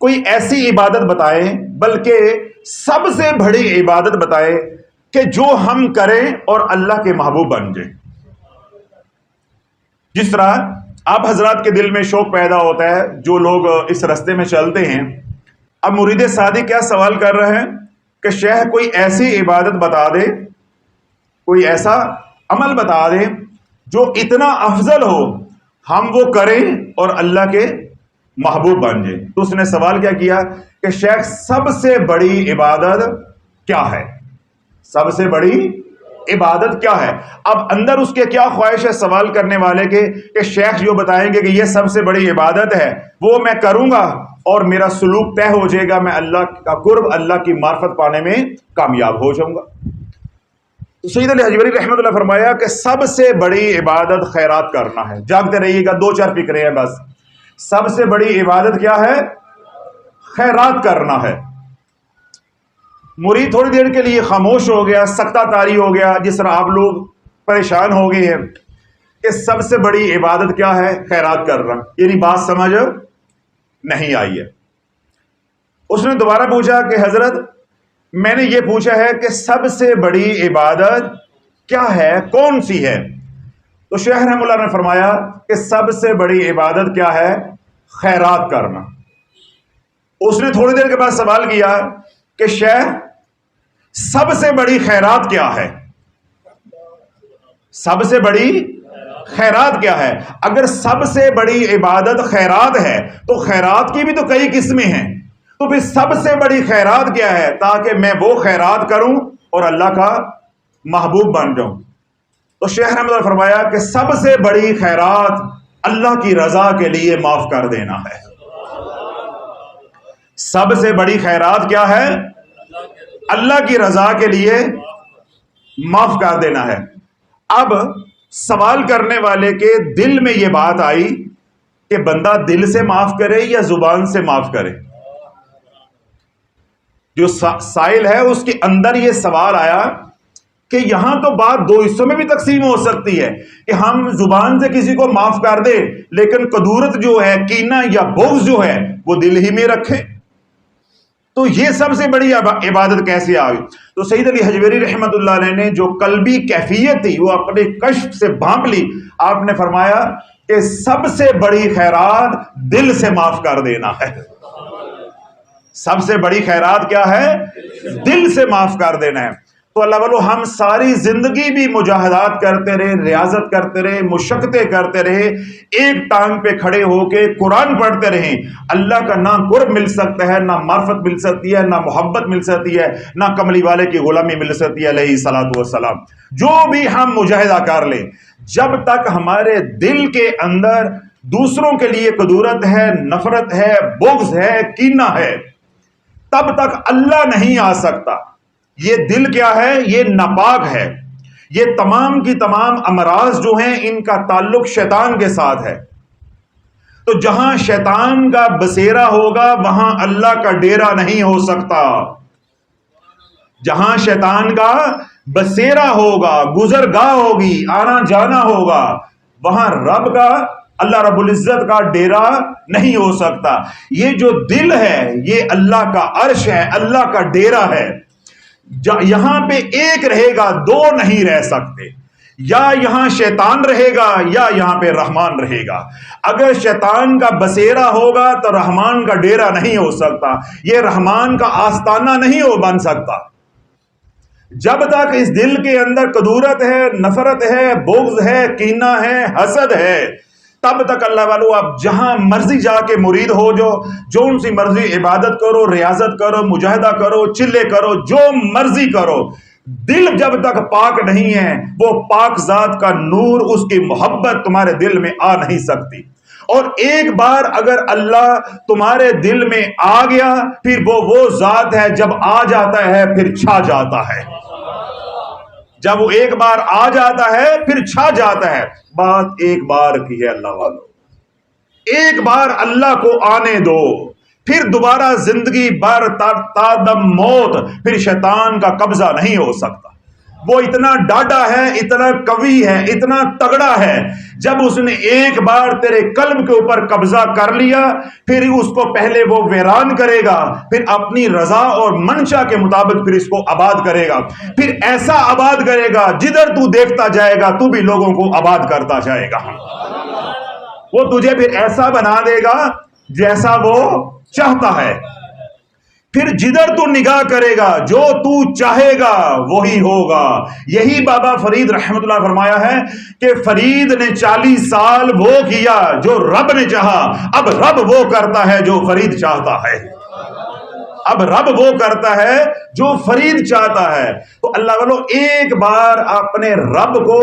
کوئی ایسی عبادت بتائیں, بلکہ سب سے بڑی عبادت بتائیں کہ جو ہم کریں اور اللہ کے محبوب بن جائیں. جس طرح آپ حضرات کے دل میں شوق پیدا ہوتا ہے جو لوگ اس راستے میں چلتے ہیں. اب مرید صادق کیا سوال کر رہے ہیں کہ شیخ کوئی ایسی عبادت بتا دے, کوئی ایسا عمل بتا دے جو اتنا افضل ہو, ہم وہ کریں اور اللہ کے محبوب بن جائیں. تو اس نے سوال کیا کیا کہ شیخ سب سے بڑی عبادت کیا ہے, سب سے بڑی عبادت کیا ہے؟ اب اندر اس کے کیا خواہش ہے سوال کرنے والے کے کہ شیخ جو بتائیں گے کہ یہ سب سے بڑی عبادت ہے وہ میں کروں گا اور میرا سلوک طے ہو جائے گا, میں اللہ کا قرب, اللہ کی معرفت پانے میں کامیاب ہو جاؤں گا. تو سید علی حجویری رحمۃ اللہ فرمایا کہ سب سے بڑی عبادت خیرات کرنا ہے. جاگتے رہیے گا, 2-4 فکرے ہیں بس. سب سے بڑی عبادت کیا ہے؟ خیرات کرنا ہے. مرید تھوڑی دیر کے لیے خاموش ہو گیا, سکتہ طاری ہو گیا, جس طرح آپ لوگ پریشان ہو گئے ہیں کہ سب سے بڑی عبادت کیا ہے؟ خیرات کرنا. یعنی بات سمجھ نہیں آئی ہے. اس نے دوبارہ پوچھا کہ حضرت میں نے یہ پوچھا ہے کہ سب سے بڑی عبادت کیا ہے, کون سی ہے؟ تو شیخ رحمہ اللہ نے فرمایا کہ سب سے بڑی عبادت کیا ہے؟ خیرات کرنا. اس نے تھوڑی دیر کے بعد سوال کیا کہ شیخ سب سے بڑی خیرات کیا ہے؟ سب سے بڑی خیرات کیا ہے؟ اگر سب سے بڑی عبادت خیرات ہے تو خیرات کی بھی تو کئی قسمیں ہیں, تو پھر سب سے بڑی خیرات کیا ہے تاکہ میں وہ خیرات کروں اور اللہ کا محبوب بن جاؤں. تو شیخ رحمۃ اللہ نے فرمایا کہ سب سے بڑی خیرات اللہ کی رضا کے لیے معاف کر دینا ہے. سب سے بڑی خیرات کیا ہے؟ اللہ کی رضا کے لیے معاف کر دینا ہے. اب سوال کرنے والے کے دل میں یہ بات آئی کہ بندہ دل سے معاف کرے یا زبان سے معاف کرے. جو سائل ہے اس کے اندر یہ سوال آیا کہ یہاں تو بات 2 حصوں میں بھی تقسیم ہو سکتی ہے کہ ہم زبان سے کسی کو معاف کر دے لیکن قدورت جو ہے, کینہ یا بغض جو ہے وہ دل ہی میں رکھے. تو یہ سب سے بڑی عبادت کیسے آ گئی؟ تو سید علی حجویری رحمت اللہ علیہ نے جو قلبی کیفیت تھی وہ اپنے کشف سے بھانپ لی. آپ نے فرمایا کہ سب سے بڑی خیرات دل سے معاف کر دینا ہے. سب سے بڑی خیرات کیا ہے؟ دل سے معاف کر دینا ہے. تو اللہ والو ہم ساری زندگی بھی مجاہدات کرتے رہے, ریاضت کرتے رہے, مشقتیں کرتے رہے, ایک ٹانگ پہ کھڑے ہو کے قرآن پڑھتے رہیں. اللہ کا نہ قرب مل سکتا ہے, نہ معرفت مل سکتی ہے, نہ محبت مل سکتی ہے, نہ کملی والے کی غلامی مل سکتی ہے علیہ الصلوۃ والسلام. جو بھی ہم مجاہدہ کر لیں, جب تک ہمارے دل کے اندر دوسروں کے لیے کدورت ہے، نفرت ہے، بغض ہے، کینہ ہے، تب تک اللہ نہیں آ سکتا۔ یہ دل کیا ہے؟ یہ ناپاک ہے۔ یہ تمام کی تمام امراض جو ہیں ان کا تعلق شیطان کے ساتھ ہے۔ تو جہاں شیطان کا بسیرا ہوگا وہاں اللہ کا ڈیرا نہیں ہو سکتا۔ جہاں شیطان کا بسیرا ہوگا، گزرگاہ ہوگی، آنا جانا ہوگا، وہاں رب کا، اللہ رب العزت کا ڈیرا نہیں ہو سکتا۔ یہ جو دل ہے یہ اللہ کا عرش ہے، اللہ کا ڈیرا ہے۔ یہاں پہ ایک رہے گا، دو نہیں رہ سکتے۔ یا یہاں شیطان رہے گا یا یہاں پہ رحمان رہے گا۔ اگر شیطان کا بسیرا ہوگا تو رحمان کا ڈیرا نہیں ہو سکتا، یہ رحمان کا آستانہ نہیں ہو بن سکتا۔ جب تک اس دل کے اندر کدورت ہے، نفرت ہے، بغض ہے، کینہ ہے، حسد ہے، تب تک اللہ والو آپ جہاں مرضی جا کے مرید ہو، جو ان سی مرضی عبادت کرو، ریاضت کرو، مجاہدہ کرو، چلے کرو، جو مرضی کرو، دل جب تک پاک نہیں ہے وہ پاک ذات کا نور، اس کی محبت تمہارے دل میں آ نہیں سکتی۔ اور ایک بار اگر اللہ تمہارے دل میں آ گیا پھر وہ ذات ہے، جب آ جاتا ہے پھر چھا جاتا ہے۔ جب وہ ایک بار آ جاتا ہے پھر چھا جاتا ہے۔ بات ایک بار کی ہے اللہ والوں، ایک بار اللہ کو آنے دو، پھر دوبارہ زندگی بھر تا دم موت، پھر شیطان کا قبضہ نہیں ہو سکتا۔ وہ اتنا ڈاڈا ہے، اتنا قوی ہے، اتنا تگڑا ہے، جب اس نے ایک بار تیرے قلب کے اوپر قبضہ کر لیا پھر اس کو پہلے وہ ویران کرے گا، پھر اپنی رضا اور منشا کے مطابق پھر اس کو آباد کرے گا، پھر ایسا آباد کرے گا جدھر تو دیکھتا جائے گا تو بھی لوگوں کو آباد کرتا جائے گا۔ وہ تجھے پھر ایسا بنا دے گا جیسا وہ چاہتا ہے۔ پھر جدھر تو نگاہ کرے گا جو تو چاہے گا وہی ہوگا۔ یہی بابا فرید رحمت اللہ فرمایا ہے کہ فرید نے 40 سال وہ کیا جو رب نے چاہا، اب رب وہ کرتا ہے جو فرید چاہتا ہے۔ اب رب وہ کرتا ہے جو فرید چاہتا ہے۔ تو اللہ والو ایک بار اپنے رب کو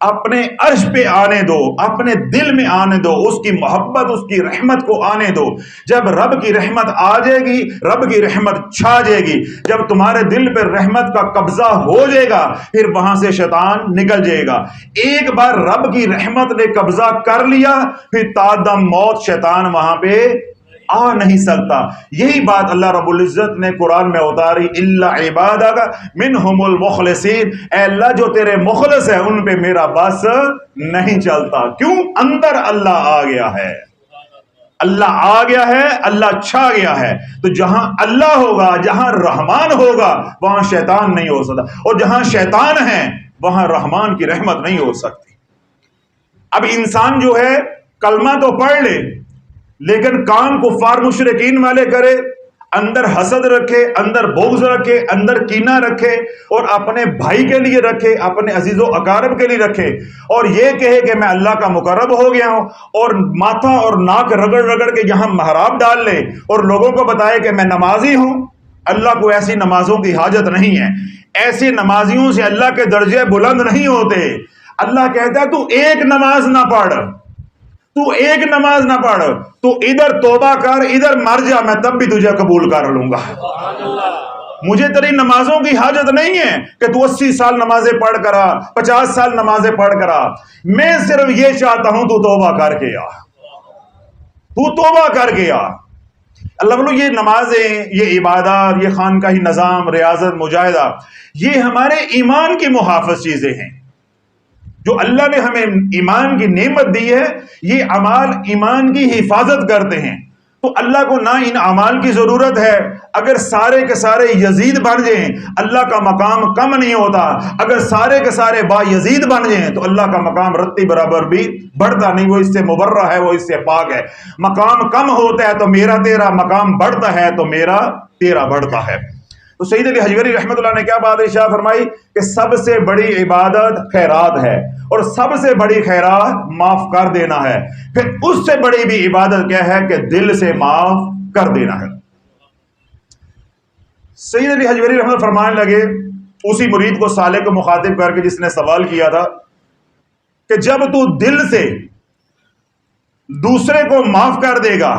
اپنے عرش پہ آنے دو، اپنے دل میں آنے دو، اس کی محبت، اس کی رحمت کو آنے دو۔ جب رب کی رحمت آ جائے گی، رب کی رحمت چھا جائے گی، جب تمہارے دل پہ رحمت کا قبضہ ہو جائے گا پھر وہاں سے شیطان نکل جائے گا۔ ایک بار رب کی رحمت نے قبضہ کر لیا پھر تا دم موت شیطان وہاں پہ آ نہیں سکتا۔ یہی بات اللہ رب العزت نے قرآن میں اتاری، الا عبادک منہم المخلصین، اے اللہ جو تیرے مخلص ہے ان پہ میرا بس نہیں چلتا۔ کیوں؟ اندر اللہ آ گیا ہے، اللہ آ گیا ہے، اللہ چھا گیا ہے۔ تو جہاں اللہ ہوگا، جہاں رحمان ہوگا وہاں شیطان نہیں ہو سکتا، اور جہاں شیطان ہے وہاں رحمان کی رحمت نہیں ہو سکتی۔ اب انسان جو ہے کلمہ تو پڑھ لے لیکن کام کفار مشرکین والے کرے، اندر حسد رکھے، اندر بغض رکھے، اندر کینہ رکھے، اور اپنے بھائی کے لیے رکھے، اپنے عزیز و اقارب کے لیے رکھے، اور یہ کہے کہ میں اللہ کا مقرب ہو گیا ہوں، اور ماتھا اور ناک رگڑ رگڑ کے یہاں محراب ڈال لے اور لوگوں کو بتائے کہ میں نمازی ہوں۔ اللہ کو ایسی نمازوں کی حاجت نہیں ہے۔ ایسے نمازیوں سے اللہ کے درجے بلند نہیں ہوتے۔ اللہ کہتا ہے تو ایک نماز نہ پڑھ، تو ایک نماز نہ پڑھ، تو ادھر توبہ کر، ادھر مر جا، میں تب بھی تجھے قبول کر لوں گا۔ مجھے تیری نمازوں کی حاجت نہیں ہے کہ تو 80 سال نمازیں پڑھ کرا، 50 سال نمازیں پڑھ کرا، میں صرف یہ چاہتا ہوں تو توبہ کر کے آ، تو توبہ کر کے آ۔ اللہ بولو یہ نمازیں، یہ عبادات، یہ خانقاہی نظام، ریاضت، مجاہدہ، یہ ہمارے ایمان کی محافظ چیزیں ہیں۔ جو اللہ نے ہمیں ایمان کی نعمت دی ہے، یہ اعمال ایمان کی حفاظت کرتے ہیں۔ تو اللہ کو نہ ان اعمال کی ضرورت ہے۔ اگر سارے کے سارے یزید بن جائیں اللہ کا مقام کم نہیں ہوتا، اگر سارے کے سارے با یزید بن جائیں تو اللہ کا مقام رتی برابر بھی بڑھتا نہیں، وہ اس سے مبرہ ہے، وہ اس سے پاک ہے۔ مقام کم ہوتا ہے تو میرا تیرا، مقام بڑھتا ہے تو میرا تیرا بڑھتا ہے۔ تو سید علی حجویری رحمۃ اللہ نے کیا بات ارشاد فرمائی کہ سب سے بڑی عبادت خیرات ہے، اور سب سے بڑی خیرات معاف کر دینا ہے۔ پھر اس سے بڑی بھی عبادت کیا ہے کہ دل سے معاف کر دینا ہے۔ سید علی حجویری رحمۃ اللہ فرمانے لگے اسی مرید کو صالح کو مخاطب کر کے جس نے سوال کیا تھا کہ جب تو دل سے دوسرے کو معاف کر دے گا،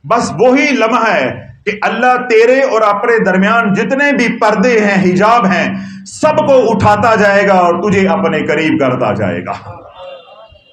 بس وہی لمحہ ہے کہ اللہ تیرے اور اپنے درمیان جتنے بھی پردے ہیں، حجاب ہیں، سب کو اٹھاتا جائے گا اور تجھے اپنے قریب کرتا جائے گا۔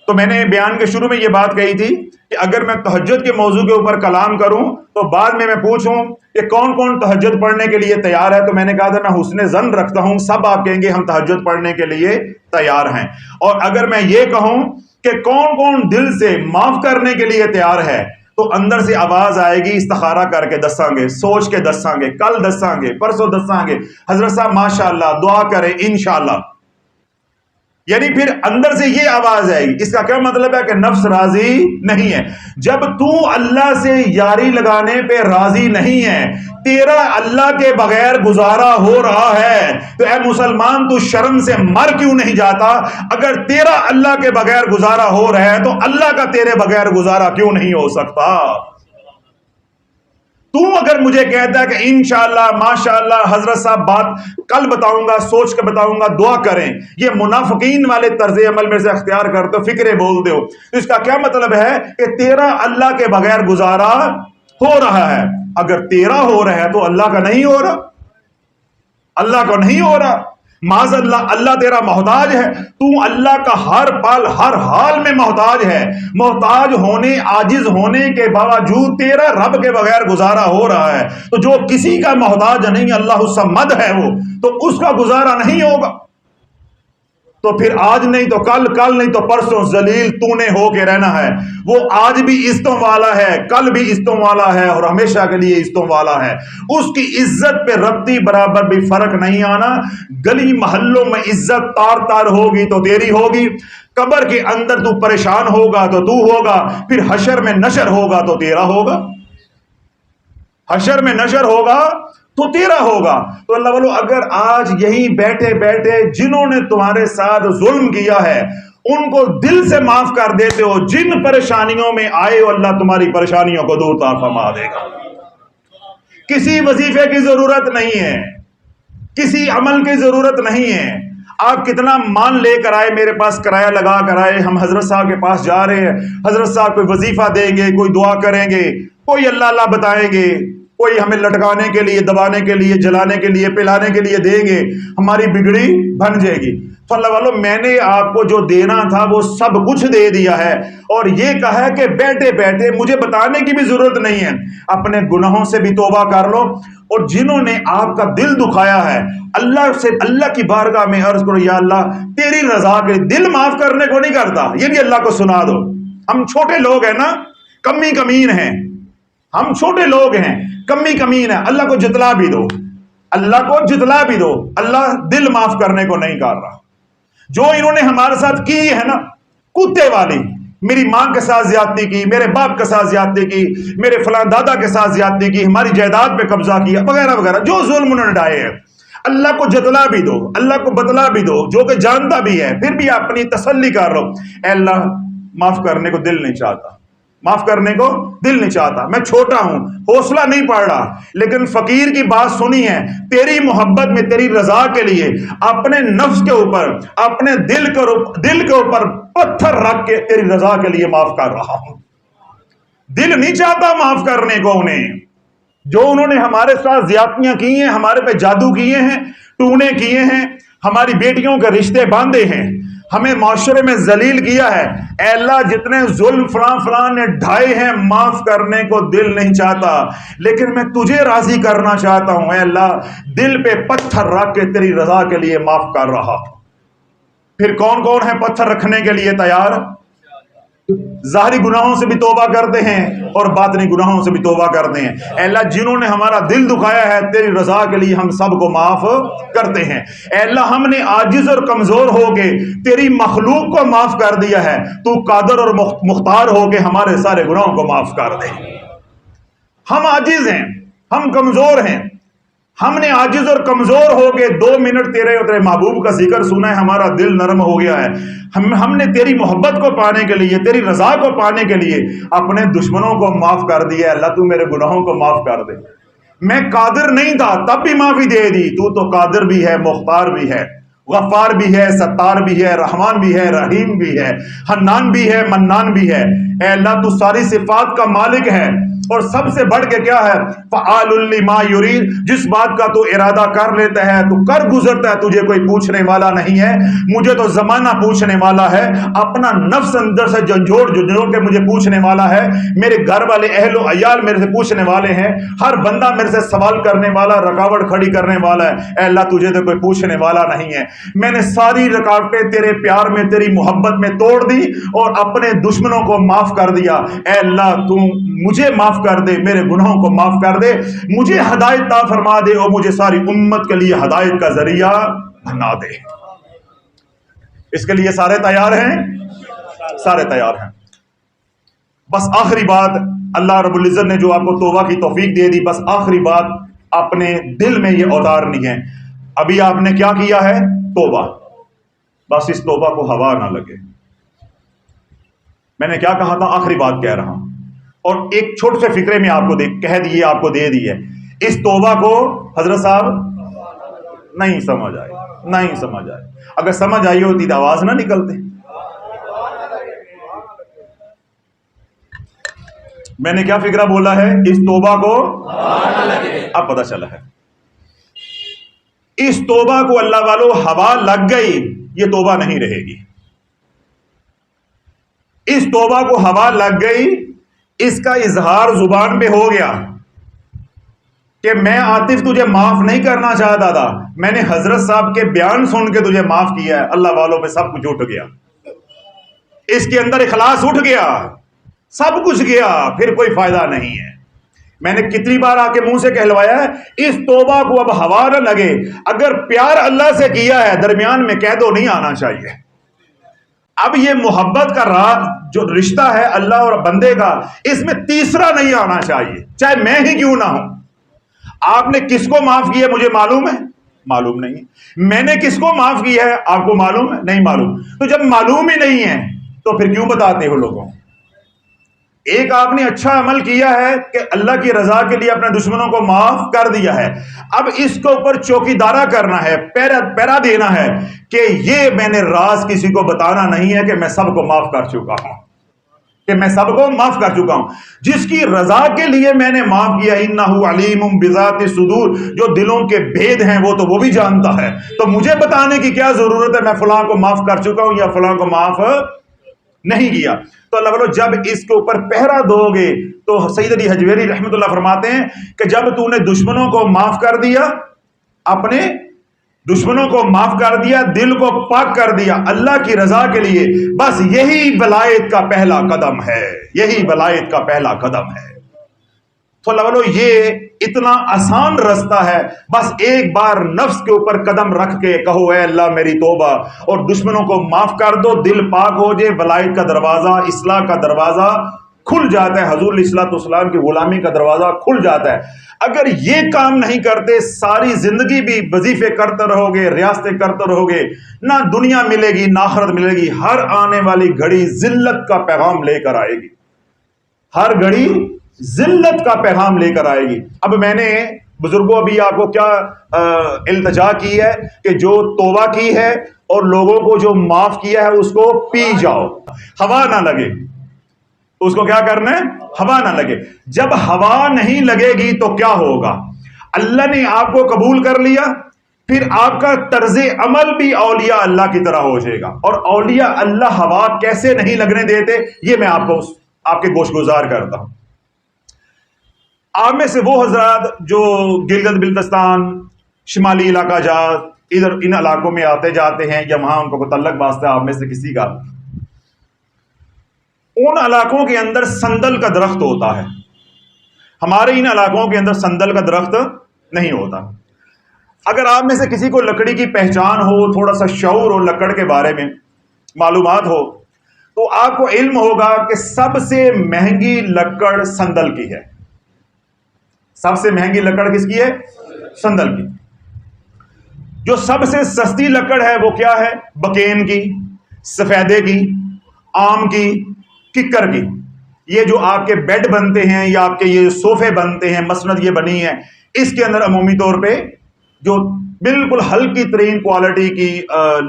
تو میں نے بیان کے شروع میں یہ بات کہی تھی کہ اگر میں تہجد کے موضوع کے اوپر کلام کروں تو بعد میں پوچھوں کہ کون کون تہجد پڑھنے کے لیے تیار ہے، تو میں نے کہا تھا میں حسن ظن رکھتا ہوں سب آپ کہیں گے ہم تہجد پڑھنے کے لیے تیار ہیں۔ اور اگر میں یہ کہوں کہ کون کون دل سے معاف کرنے کے لیے تیار ہے، تو اندر سے آواز آئے گی استخارہ کر کے دساں گے، سوچ کے دساں گے، کل دساں گے، پرسوں دساں گے، حضرت صاحب ماشاءاللہ دعا کریں انشاءاللہ۔ یعنی پھر اندر سے یہ آواز آئے گی۔ اس کا کیا مطلب ہے کہ نفس راضی نہیں ہے۔ جب تو اللہ سے یاری لگانے پہ راضی نہیں ہے، تیرا اللہ کے بغیر گزارا ہو رہا ہے، تو اے مسلمان تو شرم سے مر کیوں نہیں جاتا؟ اگر تیرا اللہ کے بغیر گزارا ہو رہا ہے تو اللہ کا تیرے بغیر گزارا کیوں نہیں ہو سکتا؟ تو اگر مجھے کہتا ہے کہ انشاءاللہ ماشاءاللہ حضرت صاحب بات کل بتاؤں گا، سوچ کے بتاؤں گا، دعا کریں، یہ منافقین والے طرز عمل میں سے اختیار کرتے ہو، فکرے بولتے ہو، تو اس کا کیا مطلب ہے کہ تیرا اللہ کے بغیر گزارا ہو رہا ہے۔ اگر تیرا ہو رہا ہے تو اللہ کا نہیں ہو رہا، اللہ کا نہیں ہو رہا۔ معاذ اللہ اللہ تیرا محتاج ہے، تو اللہ کا ہر پل ہر حال میں محتاج ہے۔ محتاج ہونے، عاجز ہونے کے باوجود تیرا رب کے بغیر گزارا ہو رہا ہے، تو جو کسی کا محتاج نہیں، اللہ الصمد ہے وہ، تو اس کا گزارا نہیں ہوگا۔ تو پھر آج نہیں تو کل، کل نہیں تو پرسوں ذلیل تو نے ہو کے رہنا ہے۔ وہ آج بھی عزتوں والا ہے، کل بھی عزتوں والا ہے، اور ہمیشہ کے لیے عزتوں والا ہے۔ اس کی عزت پہ رتی برابر بھی فرق نہیں آنا۔ گلی محلوں میں عزت تار تار ہوگی تو تیری ہوگی، قبر کے اندر تو پریشان ہوگا تو ہوگا، پھر حشر میں نشر ہوگا تو تیرا ہوگا، حشر میں نشر ہوگا تو تیرا ہوگا۔ تو اللہ والو اگر آج یہیں بیٹھے بیٹھے جنہوں نے تمہارے ساتھ ظلم کیا ہے ان کو دل سے معاف کر دیتے ہو، جن پریشانیوں میں آئے ہو اللہ تمہاری پریشانیوں کو دور فرما دے گا۔ کسی وظیفے کی ضرورت نہیں ہے، کسی عمل کی ضرورت نہیں ہے۔ آپ کتنا مان لے کر آئے، میرے پاس کرایہ لگا کر آئے، ہم حضرت صاحب کے پاس جا رہے ہیں، حضرت صاحب کوئی وظیفہ دیں گے، کوئی دعا کریں گے، کوئی اللہ اللہ بتائیں گے، کوئی ہمیں لٹکانے کے لیے، دبانے کے لیے، جلانے کے لیے، پلانے کے لیے دیں گے، ہماری بگڑی بن جائے گی۔ تو اللہ والو میں نے آپ کو جو دینا تھا وہ سب کچھ دے دیا ہے، اور یہ کہا ہے کہ بیٹھے بیٹھے مجھے بتانے کی بھی ضرورت نہیں ہے، اپنے گناہوں سے بھی توبہ کر لو، اور جنہوں نے آپ کا دل دکھایا ہے اللہ سے، اللہ کی بارگاہ میں عرض کرو یا اللہ تیری رضا کے دل معاف کرنے کو نہیں کرتا، یہ بھی اللہ کو سنا دو۔ ہم چھوٹے لوگ ہیں نا، کمی کمین ہیں، ہم چھوٹے لوگ ہیں، کمی کمین ہے، اللہ کو جتلا بھی دو، اللہ کو جتلا بھی دو، اللہ دل معاف کرنے کو نہیں کر رہا۔ جو انہوں نے ہمارے ساتھ کی ہے نا، کتے والی، میری ماں کے ساتھ زیادتی کی، میرے باپ کے ساتھ زیادتی کی، میرے فلاں دادا کے ساتھ زیادتی کی، ہماری جائیداد پہ قبضہ کیا، وغیرہ وغیرہ، جو ظلم انہوں نے ڈھائے ہیں، اللہ کو جتلا بھی دو، اللہ کو بتلا بھی دو، جو کہ جانتا بھی ہے، پھر بھی اپنی تسلی کر لو، اے اللہ معاف کرنے کو دل نہیں چاہتا، معاف کرنے کو دل نہیں چاہتا، میں چھوٹا ہوں، حوصلہ نہیں پڑ رہا، لیکن فقیر کی بات سنی ہے، تیری محبت میں، تیری رضا کے لیے اپنے نفس کے اوپر، اپنے دل کے اوپر پتھر رکھ کے تیری رضا کے لیے معاف کر رہا ہوں۔ دل نہیں چاہتا معاف کرنے کو انہیں، جو انہوں نے ہمارے ساتھ زیادتیاں کی ہیں، ہمارے پہ جادو کیے ہیں، ٹونے کیے ہیں، ہماری بیٹیوں کے رشتے باندھے ہیں، ہمیں معاشرے میں ذلیل کیا ہے، اے اللہ جتنے ظلم فلاں فلاں نے ڈھائے ہیں معاف کرنے کو دل نہیں چاہتا، لیکن میں تجھے راضی کرنا چاہتا ہوں، اے اللہ دل پہ پتھر رکھ کے تیری رضا کے لیے معاف کر رہا ہوں۔ پھر کون کون ہے پتھر رکھنے کے لیے تیار؟ ظاہری گناہوں سے بھی توبہ کرتے ہیں اور باطنی گناہوں سے بھی توبہ کرتے ہیں۔ اے اللہ جنہوں نے ہمارا دل دکھایا ہے تیری رضا کے لیے ہم سب کو معاف کرتے ہیں۔ اے اللہ ہم نے عاجز اور کمزور ہو کے تیری مخلوق کو معاف کر دیا ہے، تو قادر اور مختار ہو کے ہمارے سارے گناہوں کو معاف کر دے۔ ہم عاجز ہیں، ہم کمزور ہیں، ہم نے عاجز اور کمزور ہو کے 2 منٹ تیرے اور تیرے محبوب کا ذکر سنا ہے، ہمارا دل نرم ہو گیا ہے، ہم نے تیری محبت کو پانے کے لیے، تیری رضا کو پانے کے لیے اپنے دشمنوں کو معاف کر دیا۔ اللہ تو میرے گناہوں کو معاف کر دے، میں قادر نہیں تھا تب بھی معافی دے دی، تو قادر بھی ہے، مختار بھی ہے، غفار بھی ہے، ستار بھی ہے، رحمان بھی ہے، رحیم بھی ہے، حنان بھی ہے، منان بھی ہے۔ اے اللہ تو ساری صفات کا مالک ہے، اور سب سے بڑھ کے کیا ہے، فعال لما یرید، جس بات کا تو ارادہ کر لیتا ہے تو کر گزرتا ہے، تجھے کوئی پوچھنے والا نہیں ہے، مجھے تو زمانہ پوچھنے والا ہے، اپنا نفس اندر سے جھنجھوڑ کے مجھے پوچھنے والا ہے، میرے گھر والے اہل و عیال میرے سے پوچھنے والے ہیں، ہر بندہ میرے سے سوال کرنے والا، رکاوٹ کھڑی کرنے والا ہے۔ اے اللہ تجھے تو کوئی پوچھنے والا نہیں ہے، میں نے ساری رکاوٹیں تیرے پیار میں، تیری محبت میں توڑ دی اور اپنے دشمنوں کو معاف کر دیا۔ اے اللہ تو مجھے معاف کر دے، میرے گناہوں کو معاف کر دے، مجھے ہدایت عطا فرما دے اور مجھے ساری امت کے لیے ہدایت کا ذریعہ بنا دے۔ اس کے لیے سارے تیار ہیں؟ سارے تیار ہیں۔ بس آخری بات، اللہ رب العزت نے جو آپ کو توبہ کی توفیق دے دی، بس آخری بات اپنے دل میں یہ اتارنی ہے۔ ابھی آپ نے کیا کیا ہے؟ توبہ۔ بس اس توبہ کو ہوا نہ لگے۔ میں نے کیا کہا تھا؟ آخری بات کہہ رہا ہوں، اور ایک چھوٹے سے فکرے میں آپ کو کہہ دیے، آپ کو دے دی ہے۔ اس توبہ کو حضرت صاحب نہیں سمجھ آئی، نہیں سمجھ آئی۔ اگر سمجھ آئی ہوتی تو آواز نہ نکلتے۔ میں نے کیا فکرہ بولا ہے؟ اس توبہ کو اب پتہ چلا ہے۔ اس توبہ کو اللہ والو ہوا لگ گئی، یہ توبہ نہیں رہے گی۔ اس توبہ کو ہوا لگ گئی، اس کا اظہار زبان پہ ہو گیا کہ میں عاطف تجھے معاف نہیں کرنا چاہتا تھا، میں نے حضرت صاحب کے بیان سن کے تجھے معاف کیا ہے۔ اللہ والوں پہ سب کچھ اٹھ گیا، اس کے اندر اخلاص اٹھ گیا، سب کچھ گیا، پھر کوئی فائدہ نہیں ہے۔ میں نے کتنی بار آ کے منہ سے کہلوایا ہے، اس توبہ کو اب ہوا نہ لگے۔ اگر پیار اللہ سے کیا ہے، درمیان میں قید و نہیں آنا چاہیے۔ اب یہ محبت کا جو رشتہ ہے اللہ اور بندے کا، اس میں تیسرا نہیں آنا چاہیے، چاہے میں ہی کیوں نہ ہوں۔ آپ نے کس کو معاف کیا مجھے معلوم ہے؟ معلوم نہیں ہے۔ میں نے کس کو معاف کیا ہے آپ کو معلوم ہے؟ نہیں معلوم۔ تو جب معلوم ہی نہیں ہے تو پھر کیوں بتاتے ہو لوگوں؟ ایک آپ نے اچھا عمل کیا ہے کہ اللہ کی رضا کے لیے اپنے دشمنوں کو معاف کر دیا ہے، اب اس کے اوپر چوکیدارا کرنا ہے، پیرا دینا ہے کہ یہ میں نے راز کسی کو بتانا نہیں ہے کہ میں سب کو معاف کر چکا ہوں، کہ میں سب کو معاف کر چکا ہوں۔ جس کی رضا کے لیے میں نے معاف کیا، انہ علیم بذات الصدور، جو دلوں کے بھید ہیں وہ بھی جانتا ہے، تو مجھے بتانے کی کیا ضرورت ہے میں فلاں کو معاف کر چکا ہوں یا فلاں کو معاف نہیں کیا۔ تو اللہ والو جب اس کے اوپر پہرا دو گے تو سید علی حجویری رحمۃ اللہ فرماتے ہیں کہ جب تو نے دشمنوں کو معاف کر دیا، اپنے دشمنوں کو معاف کر دیا، دل کو پاک کر دیا اللہ کی رضا کے لیے، بس یہی ولایت کا پہلا قدم ہے، یہی ولایت کا پہلا قدم ہے۔ تو اللہ والو یہ اتنا آسان رستہ ہے، بس ایک بار نفس کے اوپر قدم رکھ کے کہو اے اللہ میری توبہ، اور دشمنوں کو معاف کر دو، دل پاک ہو جائے، ولایت کا دروازہ، اصلاح کا دروازہ کھل جاتا ہے، حضور علیہ الصلوۃ والسلام کی غلامی کا دروازہ کھل جاتا ہے۔ اگر یہ کام نہیں کرتے، ساری زندگی بھی وظیفے کرتے رہو گے، ریاستیں کرتے رہو گے، نہ دنیا ملے گی نہ آخرت ملے گی، ہر آنے والی گھڑی ذلت کا پیغام لے کر آئے گی، ہر گھڑی ذلت کا پیغام لے کر آئے گی۔ اب میں نے بزرگوں ابھی آپ کو کیا التجا کی ہے کہ جو توبہ کی ہے اور لوگوں کو جو معاف کیا ہے اس کو پی جاؤ، ہوا نہ لگے، اس کو کیا کرنا ہے؟ ہوا نہ لگے۔ جب ہوا نہیں لگے گی تو کیا ہوگا؟ اللہ نے آپ کو قبول کر لیا، پھر آپ کا طرز عمل بھی اولیاء اللہ کی طرح ہو جائے گا، اور اولیاء اللہ ہوا کیسے نہیں لگنے دیتے یہ میں آپ کو آپ کے گوش گزار کرتا ہوں۔ آپ میں سے وہ حضرات جو گلگت بلتستان، شمالی علاقہ جات، ادھر ان علاقوں میں آتے جاتے ہیں یا وہاں ان کو تعلق واسطہ آپ میں سے کسی کا، ان علاقوں کے اندر سندل کا درخت ہوتا ہے، ہمارے ان علاقوں کے اندر سندل کا درخت نہیں ہوتا۔ اگر آپ میں سے کسی کو لکڑی کی پہچان ہو، تھوڑا سا شعور ہو لکڑ کے بارے میں معلومات ہو، تو آپ کو علم ہوگا کہ سب سے مہنگی لکڑ سندل کی ہے۔ سب سے مہنگی لکڑ کس کی ہے؟ سندل کی۔ جو سب سے سستی لکڑ ہے وہ کیا ہے؟ بکین کی، سفیدے کی، آم کی، ککر کی۔ یہ جو آپ کے بیڈ بنتے ہیں یا آپ کے یہ صوفے بنتے ہیں، مسند یہ بنی ہے، اس کے اندر عمومی طور پہ جو بالکل ہلکی ترین کوالٹی کی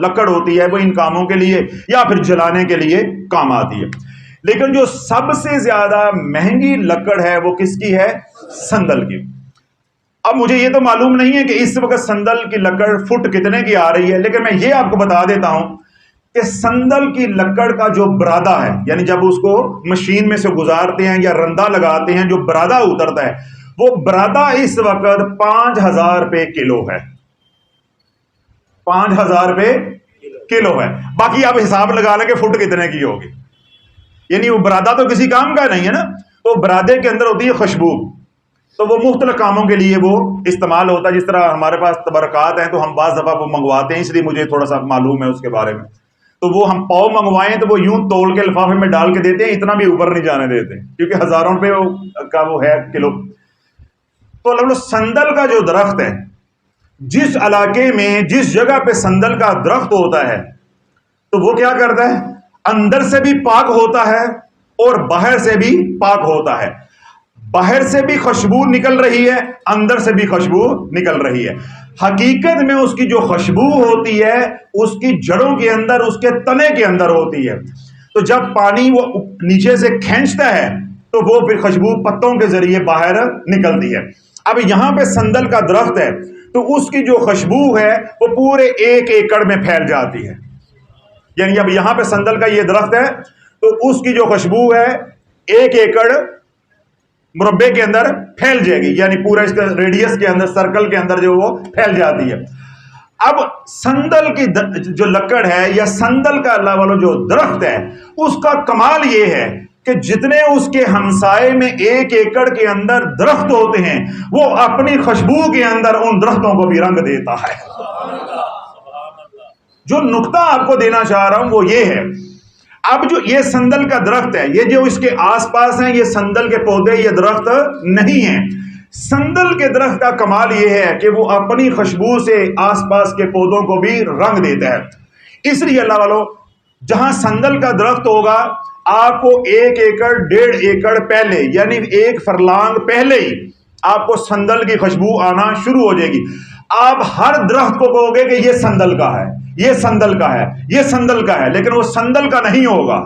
لکڑ ہوتی ہے وہ ان کاموں کے لیے یا پھر جلانے کے لیے کام آتی ہے۔ لیکن جو سب سے زیادہ مہنگی لکڑ ہے وہ کس کی ہے؟ سندل کی۔ اب مجھے یہ تو معلوم نہیں ہے کہ اس وقت سندل کی لکڑ فٹ کتنے کی آ رہی ہے، لیکن میں یہ آپ کو بتا دیتا ہوں کہ سندل کی لکڑ کا جو برادہ ہے، یعنی جب اس کو مشین میں سے گزارتے ہیں یا رندہ لگاتے ہیں، جو برادہ اترتا ہے، وہ برادہ اس وقت 5,000 روپے کلو ہے۔ 5,000 روپے کلو ہے۔ باقی آپ حساب لگا لیں کہ فٹ کتنے کی ہوگی، یعنی وہ برادہ تو کسی کام کا نہیں ہے نا۔ تو برادے کے اندر ہوتی ہے خوشبو، تو وہ مختلف کاموں کے لیے وہ استعمال ہوتا ہے۔ جس طرح ہمارے پاس تبرکات ہیں تو ہم بعض دفعہ وہ منگواتے ہیں، اس لیے مجھے تھوڑا سا معلوم ہے اس کے بارے میں۔ تو وہ ہم پاؤ منگوائیں تو وہ یوں تول کے لفافے میں ڈال کے دیتے ہیں، اتنا بھی اوپر نہیں جانے دیتے کیونکہ ہزاروں روپے کا وہ ہے کلو۔ تو سندل کا جو درخت ہے، جس علاقے میں جس جگہ پہ سندل کا درخت ہوتا ہے تو وہ کیا کرتا ہے؟ اندر سے بھی پاک ہوتا ہے اور باہر سے بھی پاک ہوتا ہے۔ باہر سے بھی خوشبو نکل رہی ہے، اندر سے بھی خوشبو نکل رہی ہے۔ حقیقت میں اس کی جو خوشبو ہوتی ہے اس کی جڑوں کے اندر، اس کے تنے کے اندر ہوتی ہے۔ تو جب پانی وہ نیچے سے کھینچتا ہے تو وہ پھر خوشبو پتوں کے ذریعے باہر نکلتی ہے۔ اب یہاں پہ سندل کا درخت ہے تو اس کی جو خوشبو ہے وہ پورے 1 ایکڑ میں پھیل جاتی ہے۔ یعنی اب یہاں پہ سندل کا یہ درخت ہے تو اس کی جو خوشبو ہے 1 ایکڑ مربع کے اندر پھیل جائے گی، یعنی پورا اس کا ریڈیس کے اندر، سرکل کے اندر جو وہ پھیل جاتی ہے۔ اب سندل کی جو لکڑ ہے یا سندل کا اللہ والو جو درخت ہے، اس کا کمال یہ ہے کہ جتنے اس کے ہمسائے میں 1 ایکڑ کے اندر درخت ہوتے ہیں، وہ اپنی خوشبو کے اندر ان درختوں کو بھی رنگ دیتا ہے۔ جو نقطہ آپ کو دینا چاہ رہا ہوں وہ یہ ہے، اب جو یہ سندل کا درخت ہے، یہ جو اس کے آس پاس ہیں، یہ سندل کے پودے، یہ درخت نہیں ہیں۔ سندل کے درخت کا کمال یہ ہے کہ وہ اپنی خوشبو سے آس پاس کے پودوں کو بھی رنگ دیتا ہے۔ اس لیے اللہ والو، جہاں سندل کا درخت ہوگا، آپ کو 1 ایکڑ 1.5 ایکڑ پہلے، یعنی 1 فرلانگ پہلے ہی آپ کو سندل کی خوشبو آنا شروع ہو جائے گی۔ آپ ہر درخت کو کہو گے کہ یہ سندل کا ہے، یہ سندل کا ہے، یہ سندل کا ہے، لیکن وہ سندل کا نہیں ہوگا۔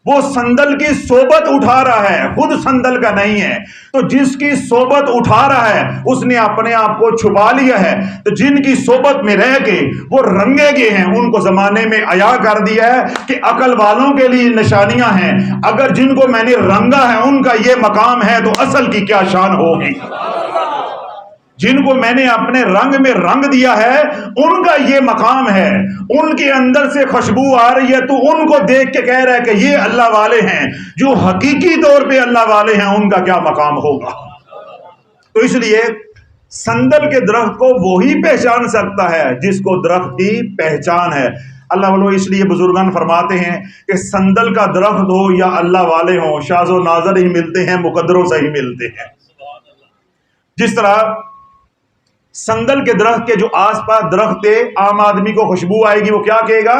وہ سندل کی صحبت اٹھا رہا ہے، خود سندل کا نہیں ہے۔ تو جس کی صحبت اٹھا رہا ہے اس نے اپنے آپ کو چھپا لیا ہے۔ تو جن کی صحبت میں رہ کے وہ رنگے گئے ہیں، ان کو زمانے میں عیا کر دیا ہے کہ عقل والوں کے لیے نشانیاں ہیں، اگر جن کو میں نے رنگا ہے ان کا یہ مقام ہے تو اصل کی کیا شان ہوگی۔ جن کو میں نے اپنے رنگ میں رنگ دیا ہے ان کا یہ مقام ہے، ان کے اندر سے خوشبو آ رہی ہے، تو ان کو دیکھ کے کہہ رہا ہے کہ یہ اللہ والے ہیں۔ جو حقیقی طور پہ اللہ والے ہیں ان کا کیا مقام ہوگا۔ تو اس لیے سندل کے درخت کو وہی پہچان سکتا ہے جس کو درخت کی پہچان ہے۔ اللہ والو، اس لیے بزرگان فرماتے ہیں کہ سندل کا درخت ہو یا اللہ والے ہوں، شاذ و نادر ہی ملتے ہیں، مقدروں سے ہی ملتے ہیں۔ جس طرح سندل کے درخت کے جو آس پاس درخت ہے، عام آدمی کو خوشبو آئے گی، وہ کیا کہے گا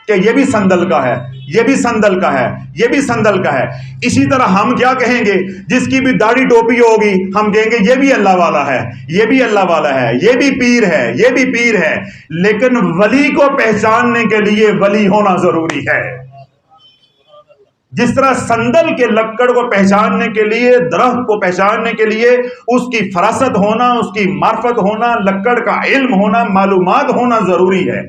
کہ یہ بھی سندل کا ہے، یہ بھی سندل کا ہے، یہ بھی سندل کا ہے۔ اسی طرح ہم کیا کہیں گے؟ جس کی بھی داڑھی ٹوپی ہوگی ہم کہیں گے یہ بھی اللہ والا ہے، یہ بھی اللہ والا ہے، یہ بھی پیر ہے، یہ بھی پیر ہے۔ لیکن ولی کو پہچاننے کے لیے ولی ہونا ضروری ہے۔ جس طرح سندل کے لکڑ کو پہچاننے کے لیے، درخت کو پہچاننے کے لیے اس کی فراست ہونا، اس کی معرفت ہونا، لکڑ کا علم ہونا، معلومات ہونا ضروری ہے،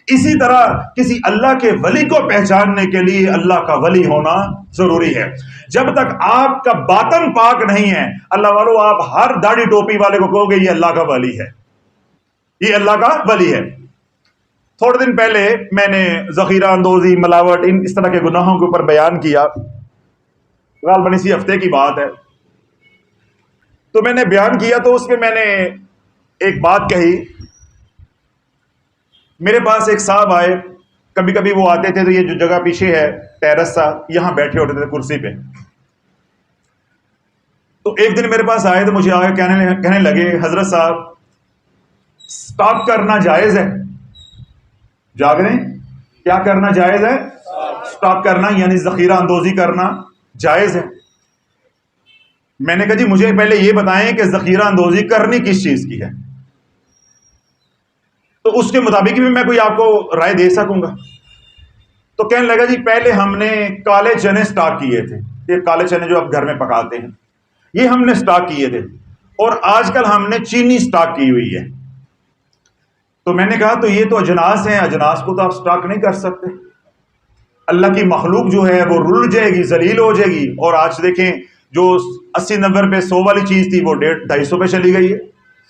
اسی طرح کسی اللہ کے ولی کو پہچاننے کے لیے اللہ کا ولی ہونا ضروری ہے۔ جب تک آپ کا باطن پاک نہیں ہے، اللہ والو، آپ ہر داڑھی ٹوپی والے کو کہو گے یہ اللہ کا ولی ہے، یہ اللہ کا ولی ہے۔ تھوڑے دن پہلے میں نے ذخیرہ اندوزی، ملاوٹ، اس طرح کے گناہوں کے اوپر بیان کیا، غالباً اسی ہفتے کی بات ہے۔ تو میں نے بیان کیا تو اس میں میں نے ایک بات کہی۔ میرے پاس ایک صاحب آئے، کبھی کبھی وہ آتے تھے تو یہ جو جگہ پیچھے ہے ٹیرس سا، یہاں بیٹھے ہوتے تھے کرسی پہ۔ تو ایک دن میرے پاس آئے تو مجھے آگے کہنے لگے، حضرت صاحب، سٹاک کرنا جائز ہے؟ جاگ رہے ہیں؟ کیا کرنا جائز ہے؟ سٹاک کرنا، یعنی ذخیرہ اندوزی کرنا جائز ہے۔ میں نے کہا جی مجھے پہلے یہ بتائیں کہ ذخیرہ اندوزی کرنی کس چیز کی ہے، تو اس کے مطابق بھی میں کوئی آپ کو رائے دے سکوں گا۔ تو کہنے لگا جی پہلے ہم نے کالے چنے سٹاک کیے تھے، یہ کالے چنے جو آپ گھر میں پکاتے ہیں یہ ہم نے سٹاک کیے تھے، اور آج کل ہم نے چینی سٹاک کی ہوئی ہے۔ تو میں نے کہا تو یہ تو اجناس ہیں، اجناس کو تو آپ سٹاک نہیں کر سکتے، اللہ کی مخلوق جو ہے وہ رل جائے گی، ذلیل ہو جائے گی۔ اور آج دیکھیں جو 80-90 روپے 100 والی چیز تھی وہ 150-250 پہ چلی گئی ہے۔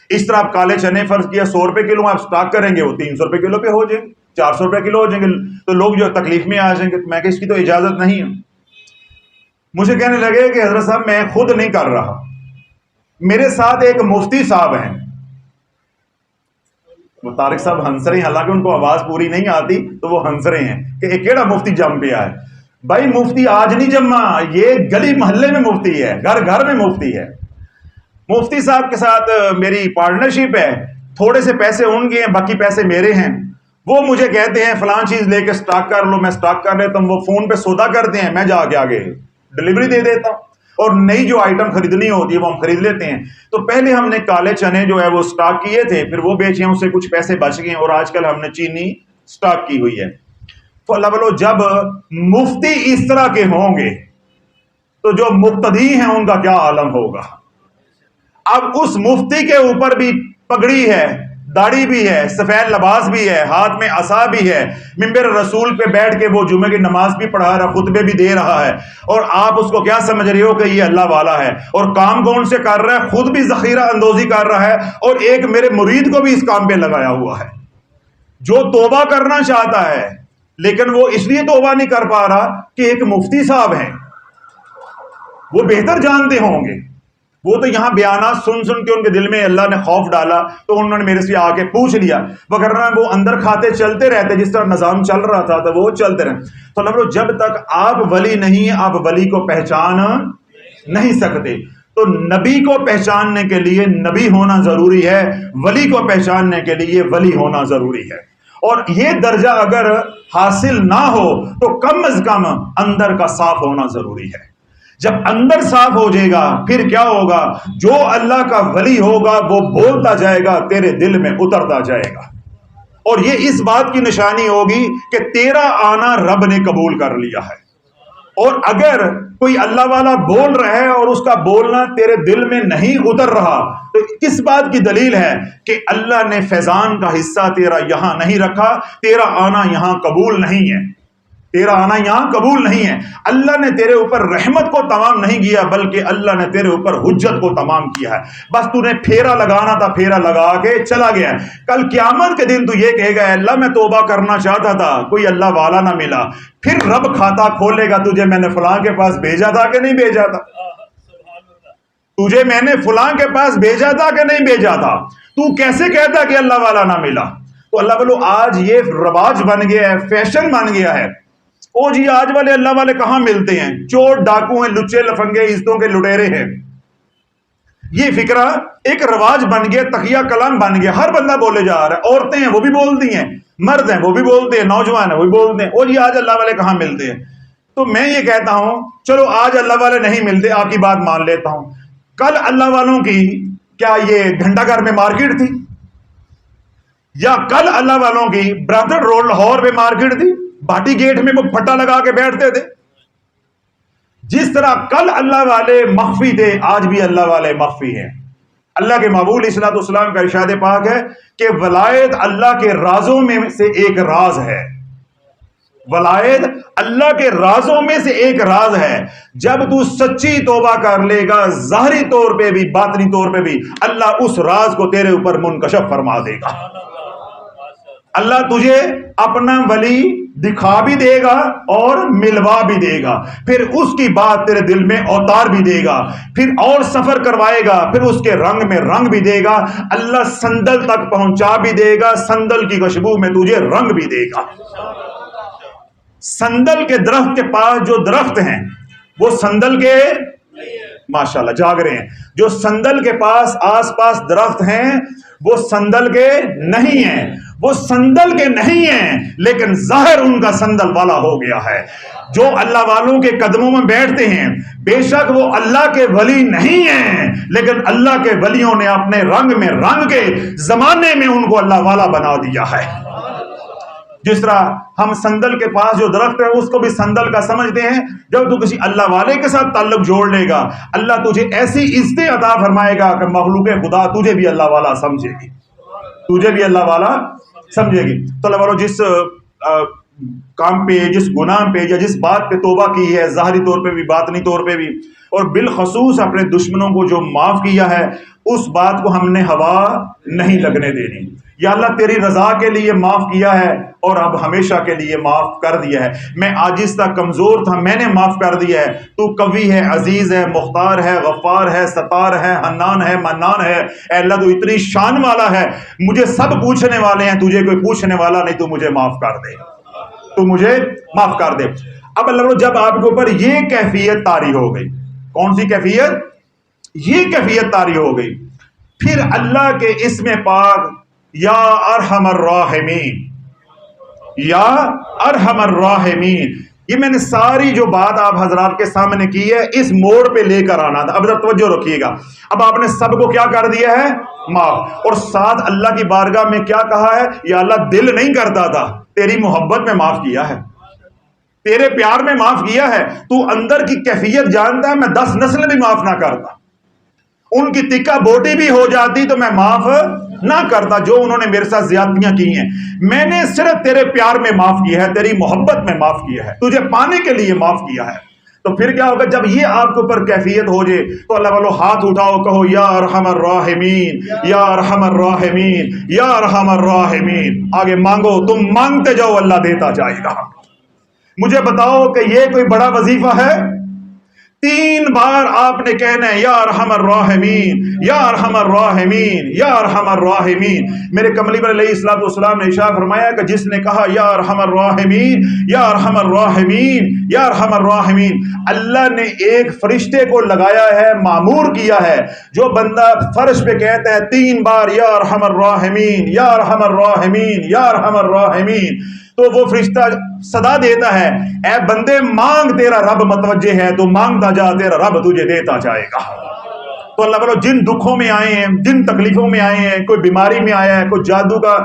اس طرح آپ کالے چنے فرض کیا 100 روپے کلو آپ سٹاک کریں گے، وہ 300 روپے کلو پہ ہو جائیں گے، 400 روپے کلو ہو جائیں گے، تو لوگ جو تکلیف میں آ جائیں گے۔ میں کہ اس کی تو اجازت نہیں ہے۔ مجھے کہنے لگے کہ حضرت صاحب میں خود نہیں کر رہا، میرے ساتھ ایک مفتی صاحب ہیں، وہ طارق صاحب ہنس رہے ہیں، حالانکہ ان کو آواز پوری نہیں آتی تو وہ ہنس رہے ہیں کہ ایک کیڑا مفتی جم پہ آئے۔ بھائی مفتی آج نہیں جمع، یہ گلی محلے میں مفتی ہے، گھر گھر میں مفتی ہے۔ مفتی صاحب کے ساتھ میری پارٹنرشپ ہے، تھوڑے سے پیسے ان کے ہیں، باقی پیسے میرے ہیں۔ وہ مجھے کہتے ہیں فلان چیز لے کے سٹاک کر لو، میں سٹاک کر لیتا ہوں، وہ فون پہ سودا کرتے ہیں، میں جا کے آگے ڈلیوری دے دیتا ہوں، اور نئی جو آئٹم خریدنی ہوتی ہے وہ ہم خرید لیتے ہیں۔ تو پہلے ہم نے کالے چنے جو ہے وہ سٹاک کیے تھے، پھر وہ بیچے ہیں، اس سے کچھ پیسے بچ گئے، اور آج کل ہم نے چینی سٹاک کی ہوئی ہے۔ تو اللہ بولو جب مفتی اس طرح کے ہوں گے تو جو مقتدی ہیں ان کا کیا عالم ہوگا۔ اب اس مفتی کے اوپر بھی پگڑی ہے، داڑھی بھی ہے، سفید لباس بھی ہے، ہاتھ میں عصا بھی ہے، منبر رسول پہ بیٹھ کے وہ جمعے کی نماز بھی پڑھا رہا، خطبے بھی دے رہا ہے، اور آپ اس کو کیا سمجھ رہے ہو کہ یہ اللہ والا ہے، اور کام کون سے کر رہا ہے، خود بھی ذخیرہ اندوزی کر رہا ہے، اور ایک میرے مرید کو بھی اس کام پہ لگایا ہوا ہے جو توبہ کرنا چاہتا ہے، لیکن وہ اس لیے توبہ نہیں کر پا رہا کہ ایک مفتی صاحب ہیں، وہ بہتر جانتے ہوں گے، وہ تو یہاں بیانات سن سن کے ان کے دل میں اللہ نے خوف ڈالا تو انہوں نے میرے سے آ کے پوچھ لیا، وغیرہ وہ اندر کھاتے چلتے رہتے، جس طرح نظام چل رہا تھا تو وہ چلتے رہے۔ تو اللہ جب تک آپ ولی نہیں، آپ ولی کو پہچان نہیں سکتے۔ تو نبی کو پہچاننے کے لیے نبی ہونا ضروری ہے، ولی کو پہچاننے کے لیے ولی ہونا ضروری ہے، اور یہ درجہ اگر حاصل نہ ہو تو کم از کم اندر کا صاف ہونا ضروری ہے۔ جب اندر صاف ہو جائے گا پھر کیا ہوگا، جو اللہ کا ولی ہوگا وہ بولتا جائے گا، تیرے دل میں اترتا جائے گا، اور یہ اس بات کی نشانی ہوگی کہ تیرا آنا رب نے قبول کر لیا ہے۔ اور اگر کوئی اللہ والا بول رہا ہے اور اس کا بولنا تیرے دل میں نہیں اتر رہا تو کس بات کی دلیل ہے کہ اللہ نے فیضان کا حصہ تیرا یہاں نہیں رکھا، تیرا آنا یہاں قبول نہیں ہے، تیرا آنا یہاں قبول نہیں ہے۔ اللہ نے تیرے اوپر رحمت کو تمام نہیں کیا بلکہ اللہ نے تیرے اوپر حجت کو تمام کیا ہے، بس تو نے پھیرا لگانا تھا، پھیرا لگا کے چلا گیا۔ کل قیامت کے دن تو یہ کہے گا اللہ میں توبہ کرنا چاہتا تھا، کوئی اللہ والا نہ ملا، پھر رب کھاتا کھولے گا، تجھے میں نے فلاں کے پاس بھیجا تھا کہ نہیں بھیجا تھا، تجھے میں نے فلاں کے پاس بھیجا تھا کہ نہیں بھیجا تھا، تو کیسے کہتا کہ اللہ والا نہ ملا۔ تو اللہ بولو آج یہ رواج بن گیا ہے، فیشن بن گیا ہے، او جی آج والے اللہ والے کہاں ملتے ہیں، چور ڈاکو ہیں، لچے لفنگے عزتوں کے لٹیرے ہیں۔ یہ فکرہ ایک رواج بن گیا، تقیہ کلام بن گیا، ہر بندہ بولے جا رہا ہے، عورتیں ہیں وہ بھی بولتی ہیں، مرد ہیں وہ بھی بولتے ہیں، نوجوان ہیں وہ بھی بولتے ہیں، او جی آج اللہ والے کہاں ملتے ہیں۔ تو میں یہ کہتا ہوں چلو آج اللہ والے نہیں ملتے، آپ کی بات مان لیتا ہوں، کل اللہ والوں کی کیا یہ گھنٹہ گھر میں مارکیٹ تھی، یا کل اللہ والوں کی برادر روڈ لاہور میں مارکیٹ تھی، بھاٹی گیٹ میں وہ پھٹا لگا کے بیٹھتے تھے۔ جس طرح کل اللہ والے مخفی تھے آج بھی اللہ والے مخفی ہیں۔ اللہ کے محبوب علیہ السلام کا ارشاد پاک ہے کہ ولایت اللہ کے رازوں میں سے ایک راز ہے، ولایت اللہ کے رازوں میں سے ایک راز ہے، جب تو سچی توبہ کر لے گا ظاہری طور پہ بھی باطنی طور پہ بھی اللہ اس راز کو تیرے اوپر منکشف فرما دے گا۔ اللہ تجھے اپنا ولی دکھا بھی دے گا اور ملوا بھی دے گا، پھر اس کی بات تیرے دل میں اوتار بھی دے گا، پھر اور سفر کروائے گا، پھر اس کے رنگ میں رنگ بھی دے گا، اللہ سندل تک پہنچا بھی دے گا، سندل کی خوشبو میں تجھے رنگ بھی دے گا۔ سندل کے درخت کے پاس جو درخت ہیں وہ سندل کے ماشاءاللہ جاگ رہے ہیں، جو سندل کے پاس آس پاس درخت ہیں وہ سندل کے نہیں ہیں، وہ سندل کے نہیں ہیں لیکن ظاہر ان کا سندل والا ہو گیا ہے۔ جو اللہ والوں کے قدموں میں بیٹھتے ہیں بے شک وہ اللہ کے ولی نہیں ہیں لیکن اللہ کے ولیوں نے اپنے رنگ میں رنگ کے زمانے میں ان کو اللہ والا بنا دیا ہے۔ جس طرح ہم سندل کے پاس جو درخت ہے اس کو بھی سندل کا سمجھتے ہیں، جب تو کسی اللہ والے کے ساتھ تعلق جوڑ لے گا اللہ تجھے ایسی عزتیں عطا فرمائے گا کہ مخلوق خدا تجھے بھی اللہ والا سمجھے گی، تجھے بھی اللہ والا سمجھے گی۔ تو اللہ والوں جس کام پہ، جس گناہ پہ یا جس بات پہ توبہ کی ہے، ظاہری طور پہ بھی باطنی طور پہ بھی، اور بالخصوص اپنے دشمنوں کو جو معاف کیا ہے، اس بات کو ہم نے ہوا نہیں لگنے دینی۔ یا اللہ تیری رضا کے لیے معاف کیا ہے اور اب ہمیشہ کے لیے معاف کر دیا ہے، میں عاجز تھا، کمزور تھا، میں نے معاف کر دیا ہے، تو قوی ہے، عزیز ہے، مختار ہے، غفار ہے، ستار ہے، حنان ہے، منان ہے، اے اللہ تو اتنی شان والا ہے، مجھے سب پوچھنے والے ہیں، تجھے کوئی پوچھنے والا نہیں، تو مجھے معاف کر دے، تو مجھے معاف کر دے۔ اب اللہ جب آپ کے اوپر یہ کیفیت طاری ہو گئی، کون سی کیفیت؟ یہ کیفیت طاری ہو گئی، پھر اللہ کے اسم پاک یا ارحم الراحمین، یا ارحم الراحمین، یہ میں نے ساری جو بات آپ حضرات کے سامنے کی ہے اس موڑ پہ لے کر آنا تھا۔ اب ذرا توجہ رکھیے گا، اب آپ نے سب کو کیا کر دیا ہے؟ معاف، اور ساتھ اللہ کی بارگاہ میں کیا کہا ہے؟ یا اللہ دل نہیں کرتا تھا، تیری محبت میں معاف کیا ہے، تیرے پیار میں معاف کیا ہے، تو اندر کی کیفیت جانتا ہے، میں 10 نسل بھی معاف نہ کرتا، ان کی تکہ بوٹی بھی ہو جاتی تو میں معاف نہ کرتا جو انہوں نے میرے ساتھ زیادتیاں کی ہیں، میں نے صرف تیرے پیار میں معاف کیا ہے، تیری محبت میں معاف کیا ہے، تجھے پانے کے لیے معاف کیا ہے۔ تو پھر کیا ہوگا جب یہ آپ کے اوپر کیفیت ہو جائے تو اللہ والو ہاتھ اٹھاؤ، کہو یا ارحم الراحمین، یا ارحم الراحمین، یا ارحم الراحمین، آگے مانگو، تم مانگتے جاؤ، اللہ دیتا جائے گا۔ مجھے بتاؤ کہ یہ کوئی بڑا وظیفہ ہے؟ 3 بار آپ نے کہنا ہے یا ارحم الراحمین، یا ارحم الراحمین، یا ارحم الراحمین۔ میرے کملی پر علیہ الصلوۃ والسلام نے ارشاد فرمایا کہ جس نے کہا یا ارحم الراحمین، یا ارحم الراحمین، یا ارحم الراحمین، اللہ نے ایک فرشتے کو لگایا ہے، معمور کیا ہے، جو بندہ فرش پہ کہتا ہے 3 بار یا ارحم الراحمین، یا ارحم الراحمین، یا ارحم الراحمین، تو وہ فرشتہ صدا دیتا ہے، اے بندے مانگ، تیرا رب متوجہ ہے، تو مانگتا جا، تیرا رب تجھے دیتا جائے گا۔ تو اللہ تعالیٰ جن دکھوں میں آئے ہیں، جن تکلیفوں میں آئے ہیں، کوئی بیماری میں آیا ہے، کوئی جادو کا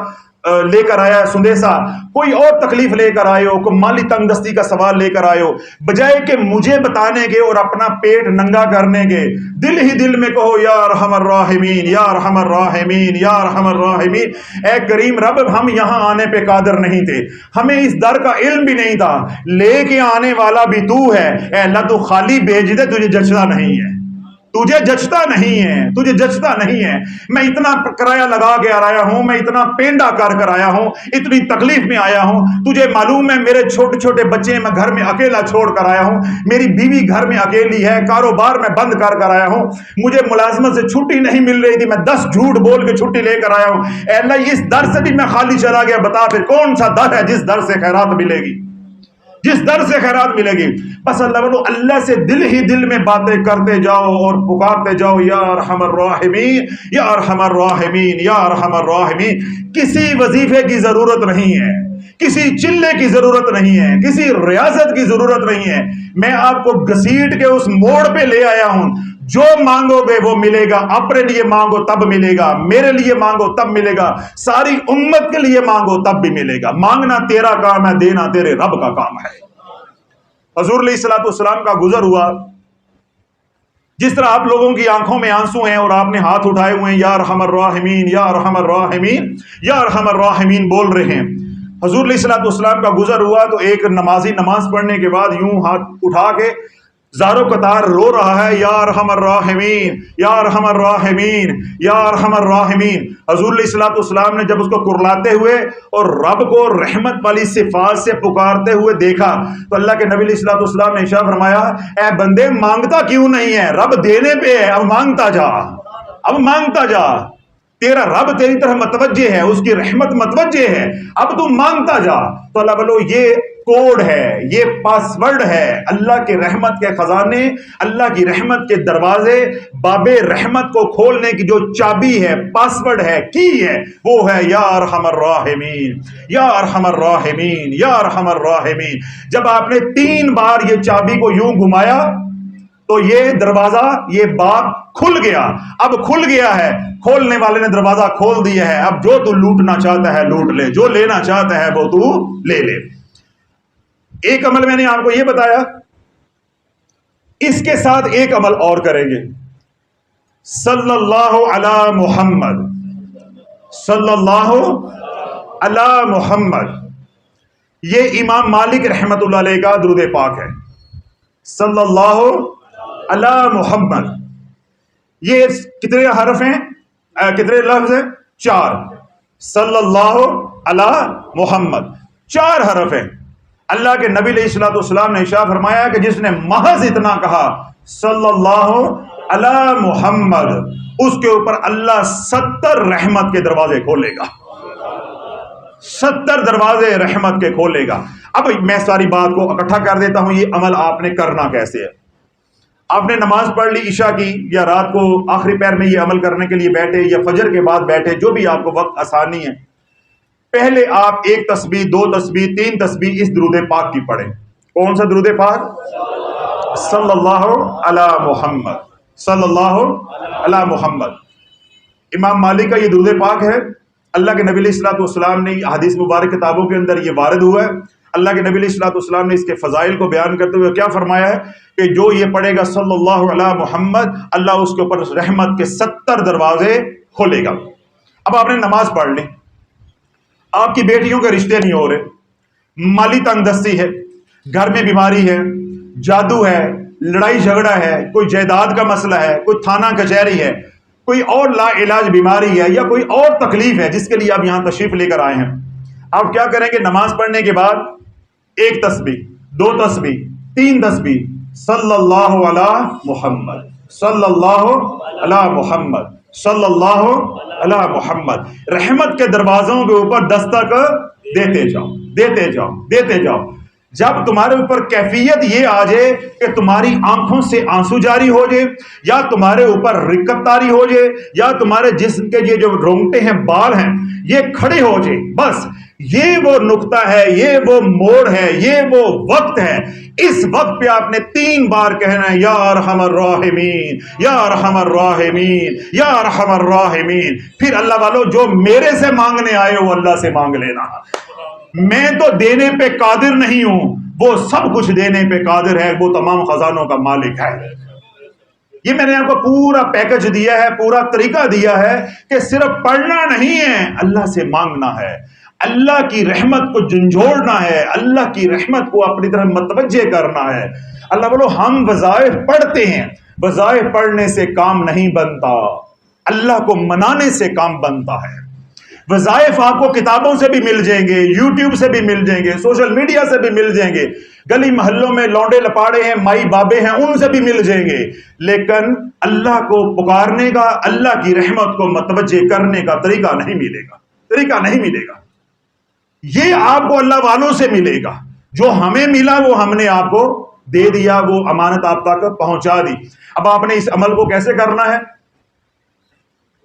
لے کر آیا ہے سندیسا، کوئی اور تکلیف لے کر آئے ہو، کوئی مالی تنگ دستی کا سوال لے کر آئے ہو، بجائے کہ مجھے بتانے کے اور اپنا پیٹ ننگا کرنے کے، دل ہی دل میں کہو یا ارحم الراحمین، یا ارحم الراحمین، یا ارحم الراحمین۔ اے کریم رب، ہم یہاں آنے پہ قادر نہیں تھے، ہمیں اس در کا علم بھی نہیں تھا، لے کے آنے والا بھی تو ہے، اے اللہ تو خالی بھیج دے، تجھے جچنا نہیں ہے، تجھے جچتا نہیں ہے، تجھے جچتا نہیں ہے، میں اتنا کرایہ لگا کے آیا ہوں، میں اتنا پینڈا کر آیا ہوں، اتنی تکلیف میں آیا ہوں، تجھے معلوم ہے میرے چھوٹے چھوٹے بچے میں گھر میں اکیلا چھوڑ کر آیا ہوں، میری بیوی گھر میں اکیلی ہے، کاروبار میں بند کر آیا ہوں، مجھے ملازمت سے چھٹی نہیں مل رہی تھی، میں 10 جھوٹ بول کے چھٹی لے کر آیا ہوں، اے اللہ اس در سے بھی میں خالی چلا گیا، بتا پھر کون سا در ہے جس در سے خیرات ملے گی، جس در سے خیرات ملے گی۔ بس اللہ سے دل ہی دل میں باتیں کرتے جاؤ اور پکارتے جاؤ یا ارحم الراحمین، یا ارحم الراحمین، یا ارحم الراحمین۔ کسی وظیفے کی ضرورت نہیں ہے، کسی چلے کی ضرورت نہیں ہے، کسی ریاضت کی ضرورت نہیں ہے، میں آپ کو گھسیٹ کے اس موڑ پہ لے آیا ہوں، جو مانگو گے وہ ملے گا، اپنے لیے مانگو تب ملے گا، میرے لیے مانگو تب ملے گا، ساری امت کے لیے مانگو تب بھی ملے گا، مانگنا تیرا کام ہے، دینا تیرے رب کا کام ہے۔ حضور علیہ الصلوۃ والسلام کا گزر ہوا، جس طرح آپ لوگوں کی آنکھوں میں آنسو ہیں اور آپ نے ہاتھ اٹھائے ہوئے ہیں یا ارحم الراحمین، یا ارحم الراحمین، یا ارحم الراحمین بول رہے ہیں، حضور علیہ الصلوۃ والسلام کا گزر ہوا تو ایک نمازی نماز پڑھنے کے بعد یوں ہاتھ اٹھا کے زارو قطار رو رہا ہے یا ارحم الراحمین، یا ارحم الراحمین، یا ارحم الراحمین۔ حضور علیہ الصلوۃ والسلام نے جب اس کو کرلاتے ہوئے اور رب کو رحمت والی صفات سے پکارتے ہوئے دیکھا تو اللہ کے نبی علیہ الصلوۃ والسلام نے ارشاد فرمایا، اے بندے مانگتا کیوں نہیں ہے، رب دینے پہ ہے، اب مانگتا جا، اب مانگتا جا، تیرا رب تیری طرح متوجہ ہے، اس کی رحمت متوجہ ہے، اب تو مانگتا جا۔ تو اللہ بولو یہ کوڈ ہے، یہ پاس ورڈ ہے، اللہ کے رحمت کے خزانے، اللہ کی رحمت کے دروازے، باب رحمت کو کھولنے کی جو چابی ہے، پاس ورڈ ہے، کی ہے، وہ ہے یا ارحم الراحمین، یا ارحم الراحمین، یا ارحم الراحمین۔ جب آپ نے 3 بار یہ چابی کو یوں گھمایا تو یہ دروازہ، یہ باب کھل گیا، اب کھل گیا ہے، کھولنے والے نے دروازہ کھول دیا ہے، اب جو تو لوٹنا چاہتا ہے لوٹ لے، جو لینا چاہتا ہے وہ تو لے لے۔ ایک عمل میں نے آپ کو یہ بتایا، اس کے ساتھ ایک عمل اور کریں گے، صلی اللہ علی محمد، صلی اللہ علی محمد۔ یہ امام مالک رحمت اللہ علیہ کا درود پاک ہے، صلی اللہ علی محمد۔ یہ کتنے حرف ہیں، کتنے لفظ ہیں؟ 4۔ صلی اللہ علی محمد 4 حرف ہیں۔ اللہ کے نبی علیہ الصلوۃ والسلام نے ارشاد فرمایا کہ جس نے محض اتنا کہا صلی اللہ علی محمد، اس کے اوپر اللہ 70 رحمت کے دروازے کھولے گا، 70 دروازے رحمت کے کھولے گا۔ اب میں ساری بات کو اکٹھا کر دیتا ہوں، یہ عمل آپ نے کرنا کیسے ہے۔ آپ نے نماز پڑھ لی عشاء کی، یا رات کو آخری پہر میں یہ عمل کرنے کے لیے بیٹھے، یا فجر کے بعد بیٹھے، جو بھی آپ کو وقت آسانی ہے، پہلے آپ 1 تسبیح، 2 تسبیح، 3 تسبیح اس درود پاک کی پڑھیں۔ کون سا درود پاک؟ صلی اللہ علی محمد، صلی اللہ علی محمد۔ امام مالک کا یہ درود پاک ہے، اللہ کے نبی علیہ الصلوۃ والسلام نے حدیث مبارک کتابوں کے اندر یہ وارد ہوا ہے۔ اللہ کے نبی علیہ الصلوۃ والسلام نے اس کے فضائل کو بیان کرتے ہوئے کیا فرمایا ہے کہ جو یہ پڑھے گا صلی اللہ علی محمد، اللہ اس کے اوپر رحمت کے 70 دروازے کھولے گا۔ اب آپ نے نماز پڑھ لی، آپ کی بیٹیوں کے رشتے نہیں ہو رہے، مالی تنگ دستی ہے، گھر میں بیماری ہے، جادو ہے، لڑائی جھگڑا ہے، کوئی جائیداد کا مسئلہ ہے، کوئی تھانہ کچہری ہے، کوئی اور لا علاج بیماری ہے، یا کوئی اور تکلیف ہے جس کے لیے آپ یہاں تشریف لے کر آئے ہیں۔ آپ کیا کریں گے؟ نماز پڑھنے کے بعد 1 تسبیح، 2 تسبیح، 3 تسبیح، صلی اللہ علی محمد، صلی اللہ علی محمد، صلی اللہ علی محمد۔ رحمت کے دروازوں کے اوپر دستک دیتے جاؤ، دیتے جاؤ، دیتے جاؤ۔ جب تمہارے اوپر کیفیت یہ آ جائے کہ تمہاری آنکھوں سے آنسو جاری ہو جائے، یا تمہارے اوپر رکت طاری ہو جائے، یا تمہارے جسم کے یہ جو رونگٹے ہیں، بال ہیں، یہ کھڑے ہو جائے، بس یہ وہ نقطہ ہے، یہ وہ موڑ ہے، یہ وہ وقت ہے۔ اس وقت پہ آپ نے 3 بار کہنا ہے، یا ارحم الراحمین، یا ارحم الراحمین، یا ارحم الراحمین۔ پھر اللہ والو جو میرے سے مانگنے آئے ہو اللہ سے مانگ لینا، میں تو دینے پہ قادر نہیں ہوں، وہ سب کچھ دینے پہ قادر ہے، وہ تمام خزانوں کا مالک ہے۔ یہ میں نے آپ کو پورا پیکج دیا ہے، پورا طریقہ دیا ہے کہ صرف پڑھنا نہیں ہے، اللہ سے مانگنا ہے، اللہ کی رحمت کو جھنجھوڑنا ہے، اللہ کی رحمت کو اپنی طرف متوجہ کرنا ہے۔ اللہ بولو ہم وظائف پڑھتے ہیں، وظائف پڑھنے سے کام نہیں بنتا، اللہ کو منانے سے کام بنتا ہے۔ وظائف آپ کو کتابوں سے بھی مل جائیں گے، یوٹیوب سے بھی مل جائیں گے، سوشل میڈیا سے بھی مل جائیں گے، گلی محلوں میں لونڈے لپاڑے ہیں، مائی بابے ہیں، ان سے بھی مل جائیں گے، لیکن اللہ کو پکارنے کا، اللہ کی رحمت کو متوجہ کرنے کا طریقہ نہیں ملے گا، طریقہ نہیں ملے گا۔ یہ آپ کو اللہ والوں سے ملے گا، جو ہمیں ملا وہ ہم نے آپ کو دے دیا، وہ امانت آپ تک پہنچا دی۔ اب آپ نے اس عمل کو کیسے کرنا ہے؟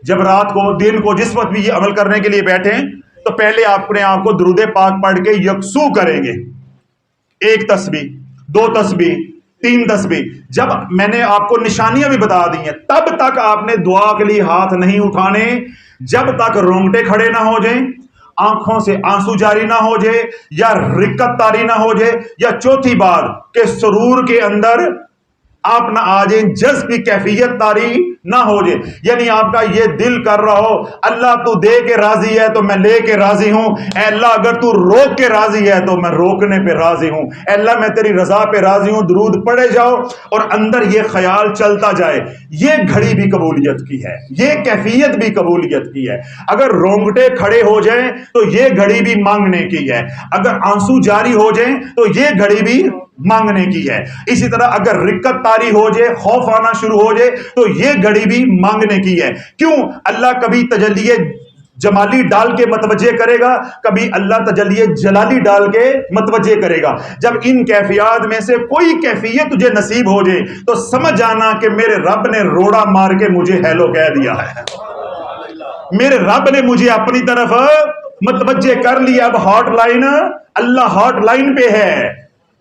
جب رات کو، دن کو، جس وقت بھی یہ عمل کرنے کے لیے بیٹھیں تو پہلے آپ نے آپ کو درود پاک پڑھ کے یکسو کریں گے، 1 تسبیح، 2 تسبیح، 3 تسبیح۔ جب میں نے آپ کو نشانیاں بھی بتا دی ہیں، تب تک آپ نے دعا کے لیے ہاتھ نہیں اٹھانے جب تک رونگٹے کھڑے نہ ہو جائیں، آنکھوں سے آنسو جاری نہ ہو جائے، یا رکت طاری نہ ہو جائے، یا چوتھی بات کہ سرور کے اندر آپ نہ آ جائیں، جذب کی کیفیت طاری نہ ہو جائے، یعنی آپ کا یہ دل کر رہا ہو اللہ تو دے کے راضی ہے تو میں لے کے راضی ہوں، اے اللہ اگر تو روک کے راضی ہے تو میں روکنے پہ راضی ہوں، اے اللہ میں تیری رضا پہ راضی ہوں۔ درود پڑھے جاؤ اور اندر یہ خیال چلتا جائے، یہ گھڑی بھی قبولیت کی ہے، یہ کیفیت بھی قبولیت کی ہے۔ اگر رونگٹے کھڑے ہو جائیں تو یہ گھڑی بھی مانگنے کی ہے، اگر آنسو جاری ہو جائیں تو یہ گھڑی بھی مانگنے کی ہے۔ اسی طرح اگر رکت طاری ہو جائے، خوف آنا شروع ہو جائے تو یہ گھڑی بھی مانگنے کی ہے۔ کیوں؟ اللہ کبھی تجلی جمالی ڈال کے متوجہ کرے گا، کبھی اللہ تجلی جلالی ڈال کے متوجہ کرے گا۔ جب ان کیفیات میں سے کوئی کیفیت تجھے نصیب ہو جائے تو سمجھ جانا کہ میرے رب نے روڑا مار کے مجھے ہیلو کہہ دیا ہے، میرے رب نے مجھے اپنی طرف متوجہ کر لیا۔ اب ہاٹ لائن، اللہ ہاٹ لائن پہ ہے،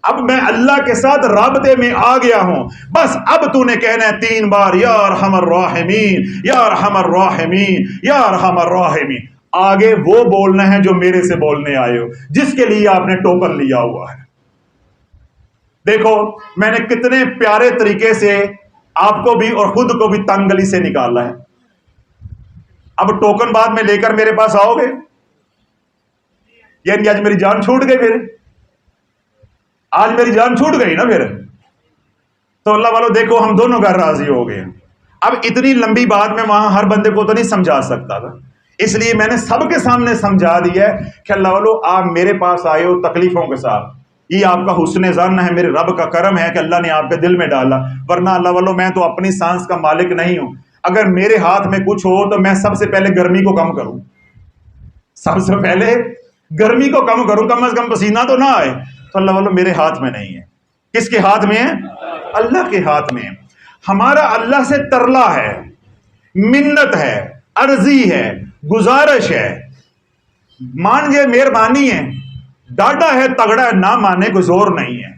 اب میں اللہ کے ساتھ رابطے میں آ گیا ہوں، بس اب تو نے کہنا ہے 3 بار یا ارحم الراحمین یا ارحم الراحمین یا ارحم الراحمین۔ آگے وہ بولنا ہے جو میرے سے بولنے آئے ہو، جس کے لیے آپ نے ٹوکن لیا ہوا ہے۔ دیکھو میں نے کتنے پیارے طریقے سے آپ کو بھی اور خود کو بھی تنگ گلی سے نکالا ہے۔ اب ٹوکن بعد میں لے کر میرے پاس آؤ گے؟ یعنی آج میری جان چھوٹ گئی، پھر آج میری جان چھوٹ گئی نا پھر تو اللہ والو دیکھو ہم دونوں گھر راضی ہو گئے۔ اب اتنی لمبی بات میں وہاں ہر بندے کو تو نہیں سمجھا سکتا تھا، اس لیے میں نے سب کے سامنے سمجھا دیا ہے کہ اللہ والو آپ میرے پاس آئے ہو تکلیفوں کے ساتھ، یہ آپ کا حسن ظن ہے، میرے رب کا کرم ہے کہ اللہ نے آپ کے دل میں ڈالا، ورنہ اللہ والو میں تو اپنی سانس کا مالک نہیں ہوں۔ اگر میرے ہاتھ میں کچھ ہو تو میں سب سے پہلے گرمی کو کم کروں، سب سے پہلے گرمی کو کم کروں، کم از کم پسینہ تو نہ آئے۔ تو اللہ والو میرے ہاتھ میں نہیں ہے، کس کے ہاتھ میں ہے؟ اللہ کے ہاتھ میں ہے۔ ہمارا اللہ سے ترلا ہے، منت ہے، عرضی ہے، گزارش ہے، مان جائے مہربانی ہے، ڈاڈا ہے، تگڑا ہے، نہ مانے کوئی زور نہیں ہے،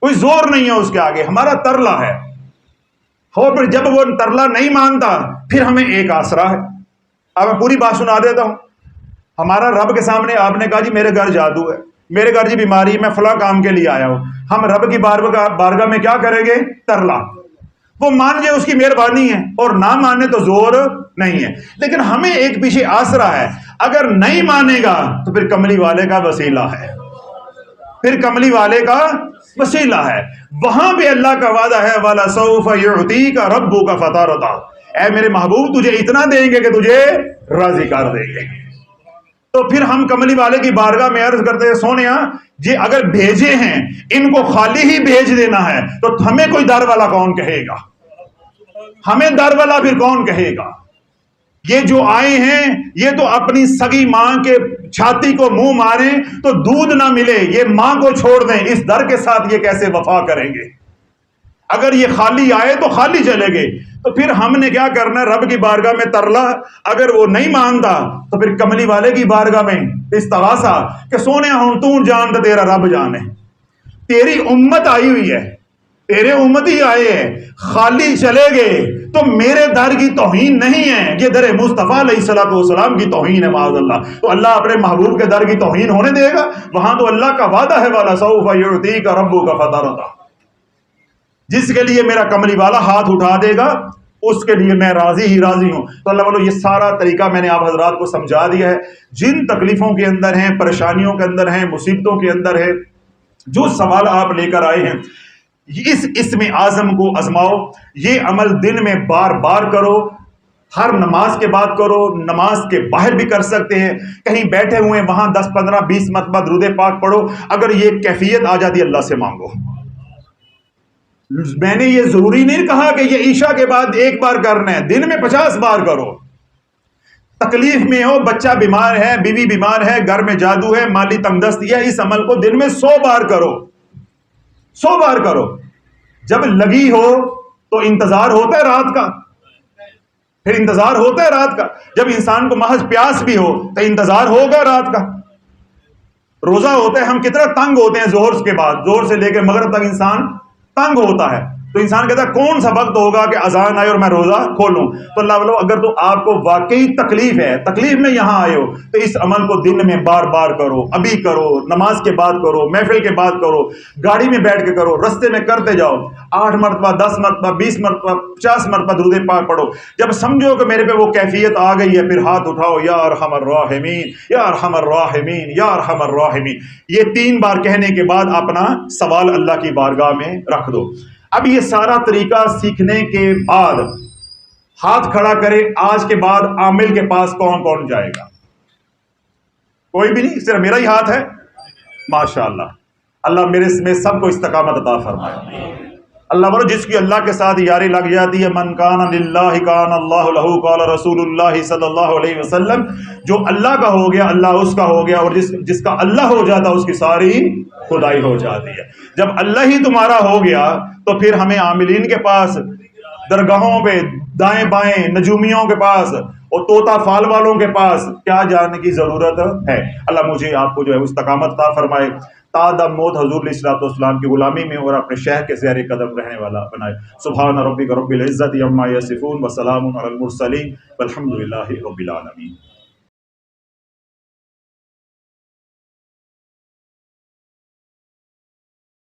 کوئی زور نہیں ہے اس کے آگے، ہمارا ترلا ہے۔ اور پھر جب وہ ترلا نہیں مانتا پھر ہمیں ایک آسرا ہے۔ اب میں پوری بات سنا دیتا ہوں۔ ہمارا رب کے سامنے آپ نے کہا جی میرے گھر جادو ہے، میرے گھر جی بیماری، میں فلاں کام کے لیے آیا ہوں، ہم رب کی بارگاہ میں کیا کریں گے؟ ترلا۔ وہ مان جائے اس کی مہربانی ہے اور نہ مانے تو زور نہیں ہے، لیکن ہمیں ایک پیچھے آسرا ہے، اگر نہیں مانے گا تو پھر کملی والے کا وسیلہ ہے، پھر کملی والے کا وسیلہ ہے۔ وہاں بھی اللہ کا وعدہ ہے وَلَسَوْفَ يُعْطِيكَ رَبُّكَ فَتَرْضَىٰ، اے میرے محبوب تجھے اتنا دیں گے کہ تجھے راضی کر دیں گے۔ تو پھر ہم کملی والے کی بارگاہ میں عرض کرتے ہیں سونیا جی اگر بھیجے ہیں ان کو خالی ہی بھیج دینا ہے تو ہمیں کوئی در والا کون کہے گا؟ ہمیں در والا پھر کون کہے گا؟ یہ جو آئے ہیں یہ تو اپنی سگی ماں کے چھاتی کو منہ ماریں تو دودھ نہ ملے، یہ ماں کو چھوڑ دیں، اس در کے ساتھ یہ کیسے وفا کریں گے؟ اگر یہ خالی آئے تو خالی چلے گئے، تو پھر ہم نے کیا کرنا ہے؟ رب کی بارگاہ میں ترلا، اگر وہ نہیں مانتا تو پھر کملی والے کی بارگاہ میں استغاثہ کہ سونے ہوں تو جانتا تیرا رب جانے، تیری امت آئی ہوئی ہے، تیرے امتی آئے ہیں، خالی چلے گئے تو میرے در کی توہین نہیں ہے، یہ در مصطفیٰ علیہ الصلوۃ والسلام کی توہین ہے معاذ اللہ۔ تو اللہ اپنے محبوب کے در کی توہین ہونے دے گا؟ وہاں تو اللہ کا وعدہ ہے وَلَسَوْفَ يُعْطِيكَ رَبُّكَ فَتَرْضَىٰ، جس کے لیے میرا کملی والا ہاتھ اٹھا دے گا اس کے لیے میں راضی ہی راضی ہوں۔ تو اللہ والو یہ سارا طریقہ میں نے آپ حضرات کو سمجھا دیا ہے، جن تکلیفوں کے اندر ہیں، پریشانیوں کے اندر ہیں، مصیبتوں کے اندر ہے، جو سوال آپ لے کر آئے ہیں اس اسم اعظم کو آزماؤ، یہ عمل دن میں بار بار کرو، ہر نماز کے بعد کرو، نماز کے باہر بھی کر سکتے ہیں، کہیں بیٹھے ہوئے وہاں 10 15 20 مرتبہ درود پاک پڑھو، اگر یہ کیفیت آ جاتی اللہ سے مانگو۔ میں نے یہ ضروری نہیں کہا کہ یہ عشاء کے بعد ایک بار کرنا ہے، دن میں 50 بار کرو۔ تکلیف میں ہو، بچہ بیمار ہے، بیوی بیمار ہے، گھر میں جادو ہے، مالی تنگ دستی ہے، اس عمل کو دن میں 100 بار کرو، 100 بار کرو۔ جب لگی ہو تو انتظار ہوتا ہے رات کا، پھر انتظار ہوتا ہے رات کا، جب انسان کو محض پیاس بھی ہو تو انتظار ہوگا رات کا۔ روزہ ہوتا ہے، ہم کتنا تنگ ہوتے ہیں ظہر کے بعد، ظہر سے لے کے مغرب تک انسان تنگ ہوتا ہے، تو انسان کہتا ہے کون سا وقت ہوگا کہ اذان آئے اور میں روزہ کھولوں۔ تو اللہ والو اگر تو آپ کو واقعی تکلیف ہے، تکلیف میں یہاں آئے ہو، تو اس عمل کو دن میں بار بار کرو، ابھی کرو، نماز کے بعد کرو، محفل کے بعد کرو، گاڑی میں بیٹھ کے کرو، رستے میں کرتے جاؤ، 8 مرتبہ 10 مرتبہ 20 مرتبہ 50 مرتبہ درود پاک پڑھو۔ جب سمجھو کہ میرے پہ وہ کیفیت آ گئی ہے پھر ہاتھ اٹھاؤ یا ارحم الراحمین یا ارحم الراحمین یا ارحم الراحمین، یہ 3 بار کہنے کے بعد اپنا سوال اللہ کی بارگاہ میں رکھ دو۔ اب یہ سارا طریقہ سیکھنے کے بعد ہاتھ کھڑا کرے، آج کے بعد عامل کے پاس کون کون جائے گا؟ کوئی بھی نہیں، صرف میرا ہی ہاتھ ہے؟ ماشاءاللہ، اللہ میرے میں سب کو استقامت عطا فرمائے۔ اللہ برو جس کی اللہ کے ساتھ یاری لگ جاتی ہے، من کان للہ کان اللہ لہ، قال رسول اللہ صلی اللہ علیہ وسلم، جو اللہ کا ہو گیا اللہ اس کا ہو گیا، اور جس کا اللہ ہو جاتا اس کی ساری خدائی ہو جاتی ہے۔ جب اللہ ہی تمہارا ہو گیا تو پھر ہمیں عاملین کے پاس، درگاہوں پہ، دائیں بائیں نجومیوں کے پاس اور طوطا فال والوں کے پاس کیا جانے کی ضرورت ہے؟ اللہ مجھے آپ کو جو ہے استقامت عطا فرمائے تادم موت حضور علیہ الصلوۃ والسلام کی غلامی میں اور اپنے شہر کے زیر قدم رہنے والا بنائے۔ سبحان ربک رب العزت عما یصفون وسلام علی المرسلین والحمد للہ رب العالمین۔